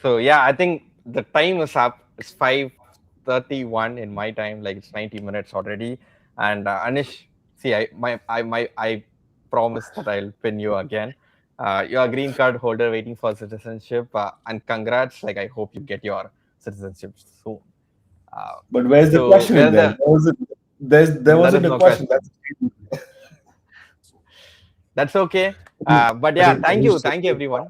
So yeah, I think the time is up. It's 5:31 in my time. Like it's 90 minutes already. And Anish, see, I promise that I'll pin you again. You're a green card holder waiting for citizenship, and congrats. Like I hope you get your citizenship soon. But where's the So question in where's there? the There there is wasn't a no question. question. That's okay. But I yeah, think thank Anish you everyone.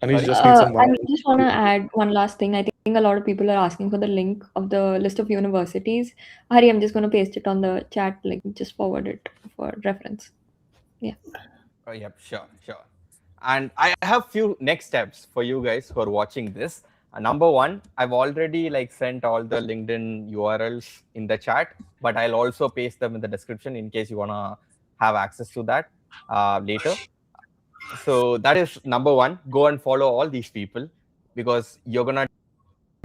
Anish Sorry? just needs some I money. just want to add one last thing. I think a lot of people are asking for the link of the list of universities. Hari, I'm just going to paste it on the chat, like just forward it for reference. Yeah. Oh, yep, sure. And I have few next steps for you guys who are watching this. Number one, I've already like sent all the LinkedIn URLs in the chat, but I'll also paste them in the description in case you wanna have access to that later. So that is number one. Go and follow all these people because you're gonna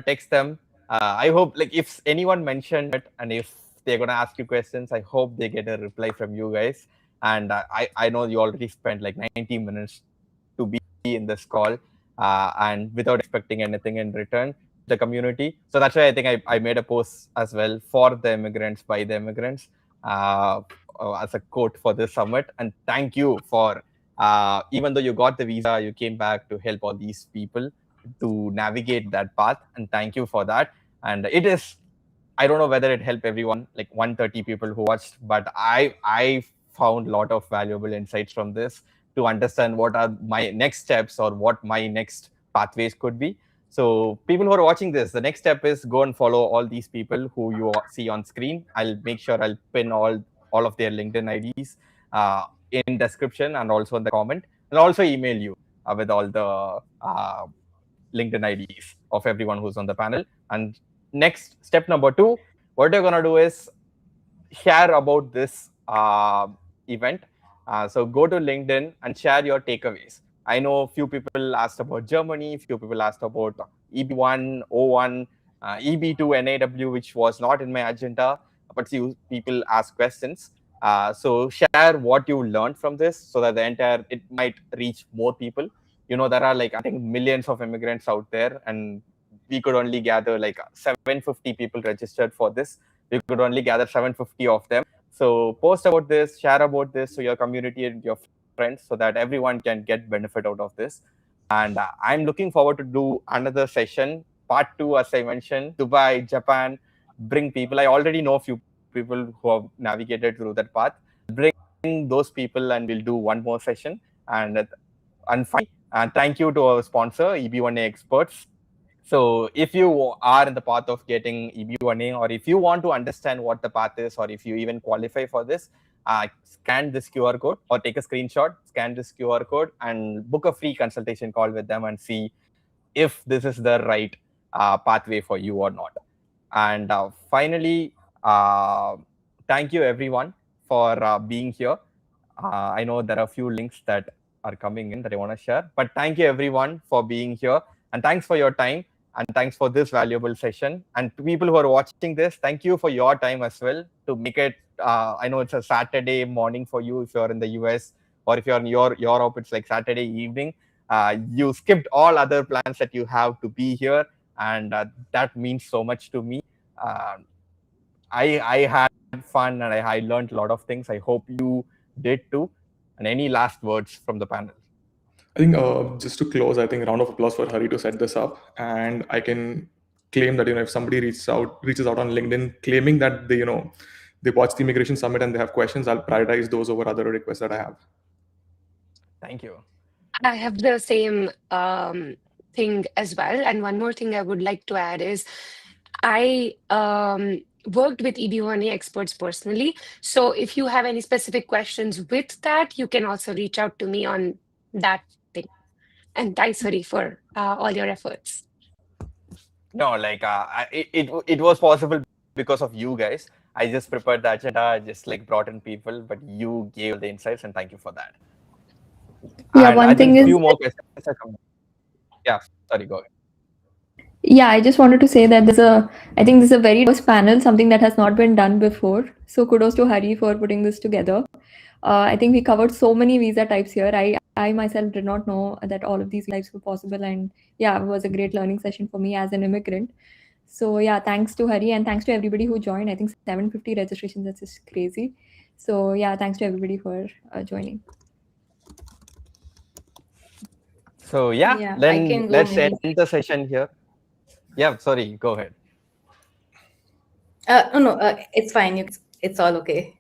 text them. I hope like if anyone mentioned it and if they're gonna ask you questions, I hope they get a reply from you guys. And I know you already spent like 90 minutes to be in this call and without expecting anything in return the community. So that's why I think I made a post as well for the immigrants by the immigrants as a quote for this summit. And thank you for even though you got the visa, you came back to help all these people to navigate that path, and thank you for that. And it is, I don't know whether it helped everyone, like 130 people who watched, but I found a lot of valuable insights from this to understand what are my next steps or what my next pathways could be. So people who are watching this, the next step is go and follow all these people who you see on screen. I'll make sure I'll pin all of their LinkedIn IDs in description and also in the comment. I'll also email you with all the LinkedIn IDs of everyone who's on the panel. And next, step number two, what you're gonna do is share about this event. So go to LinkedIn and share your takeaways. I know few people asked about Germany, few people asked about EB1, O1, EB2, NAW, which was not in my agenda, but few people ask questions. So share what you learned from this so that it might reach more people. You know, there are like, I think millions of immigrants out there, and we could only gather like 750 people registered for this. We could only gather 750 of them. So post about this, share about this to your community and your friends so that everyone can get benefit out of this. And I'm looking forward to do another session, part two, as I mentioned, Dubai, Japan, bring people. I already know a few people who have navigated through that path. Bring those people and we'll do one more session. And finally, thank you to our sponsor, EB1A Experts. So if you are in the path of getting EB1A, or if you want to understand what the path is, or if you even qualify for this, scan this QR code or take a screenshot, scan this QR code and book a free consultation call with them and see if this is the right pathway for you or not. And finally, thank you everyone for being here. I know there are a few links that are coming in that I want to share. But thank you everyone for being here, and thanks for your time, and thanks for this valuable session. And to people who are watching this, thank you for your time as well to make it. I know it's a Saturday morning for you if you're in the US, or if you're in Europe, it's like Saturday evening. You skipped all other plans that you have to be here, and that means so much to me. Uh, I had fun, and I learned a lot of things. I hope you did too. And any last words from the panel? I think just to close, I think a round of applause for Hari to set this up. And I can claim that if somebody reaches out on LinkedIn claiming that they watched the Immigration Summit and they have questions, I'll prioritize those over other requests that I have. Thank you. I have the same thing as well. And one more thing I would like to add is I worked with EB1A Experts personally. So if you have any specific questions with that, you can also reach out to me on that thing. And thanks, Hari, for all your efforts. No, like it was possible because of you guys. I just prepared the agenda, just like brought in people, but you gave the insights, and thank you for that. Yeah, And one I thing think is, few more questions are coming. Yeah, sorry, go ahead. yeah, I just wanted to say that I think this is a very first panel, something that has not been done before. So kudos to Hari for putting this together. I think we covered so many visa types here. I myself did not know that all of these types were possible, and yeah, it was a great learning session for me as an immigrant. So yeah, thanks to Hari, and thanks to everybody who joined. I think 750 registrations, that's just crazy. So yeah, thanks to everybody for joining. So Yeah, I then can go let's maybe. end the session here. Yeah, sorry, go ahead. No, it's fine. It's all okay.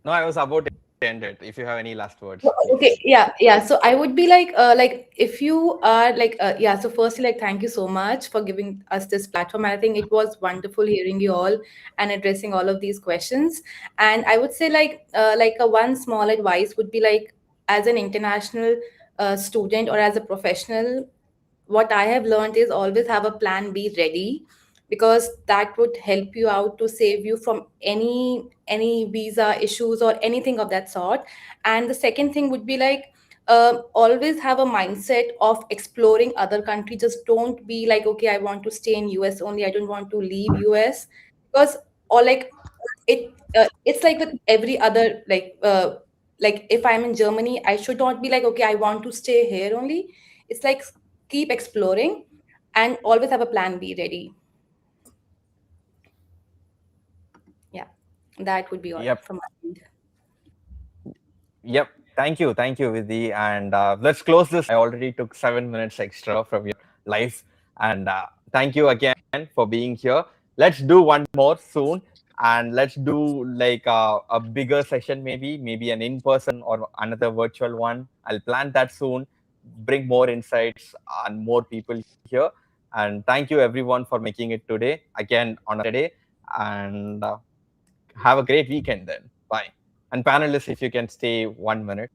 No, I was about to end it. If you have any last words, Okay, please. yeah. So I would be like if you are yeah. So firstly, like, thank you so much for giving us this platform. And I think it was wonderful hearing you all and addressing all of these questions. And I would say like a one small advice would be like, as an international student or as a professional, what I have learned is always have a plan B ready, because that would help you out to save you from any visa issues or anything of that sort. And the second thing would be like, always have a mindset of exploring other countries. Just don't be like, okay, I want to stay in US only, I don't want to leave US. Because, or like, it's like with every other like if I'm in Germany, I should not be like, okay, I want to stay here only. It's like, keep exploring and always have a plan B ready. Yeah, that would be all Yep. from my end. Yep. Thank you, Vidhi. And let's close this. I already took 7 minutes extra from your life. And thank you again for being here. Let's do one more soon. And let's do like a bigger session, maybe an in-person or another virtual one. I'll plan that soon. Bring more insights and more people here. And thank you everyone for making it today, again on a Saturday. And have a great weekend then. Bye. And panelists, if you can stay 1 minute.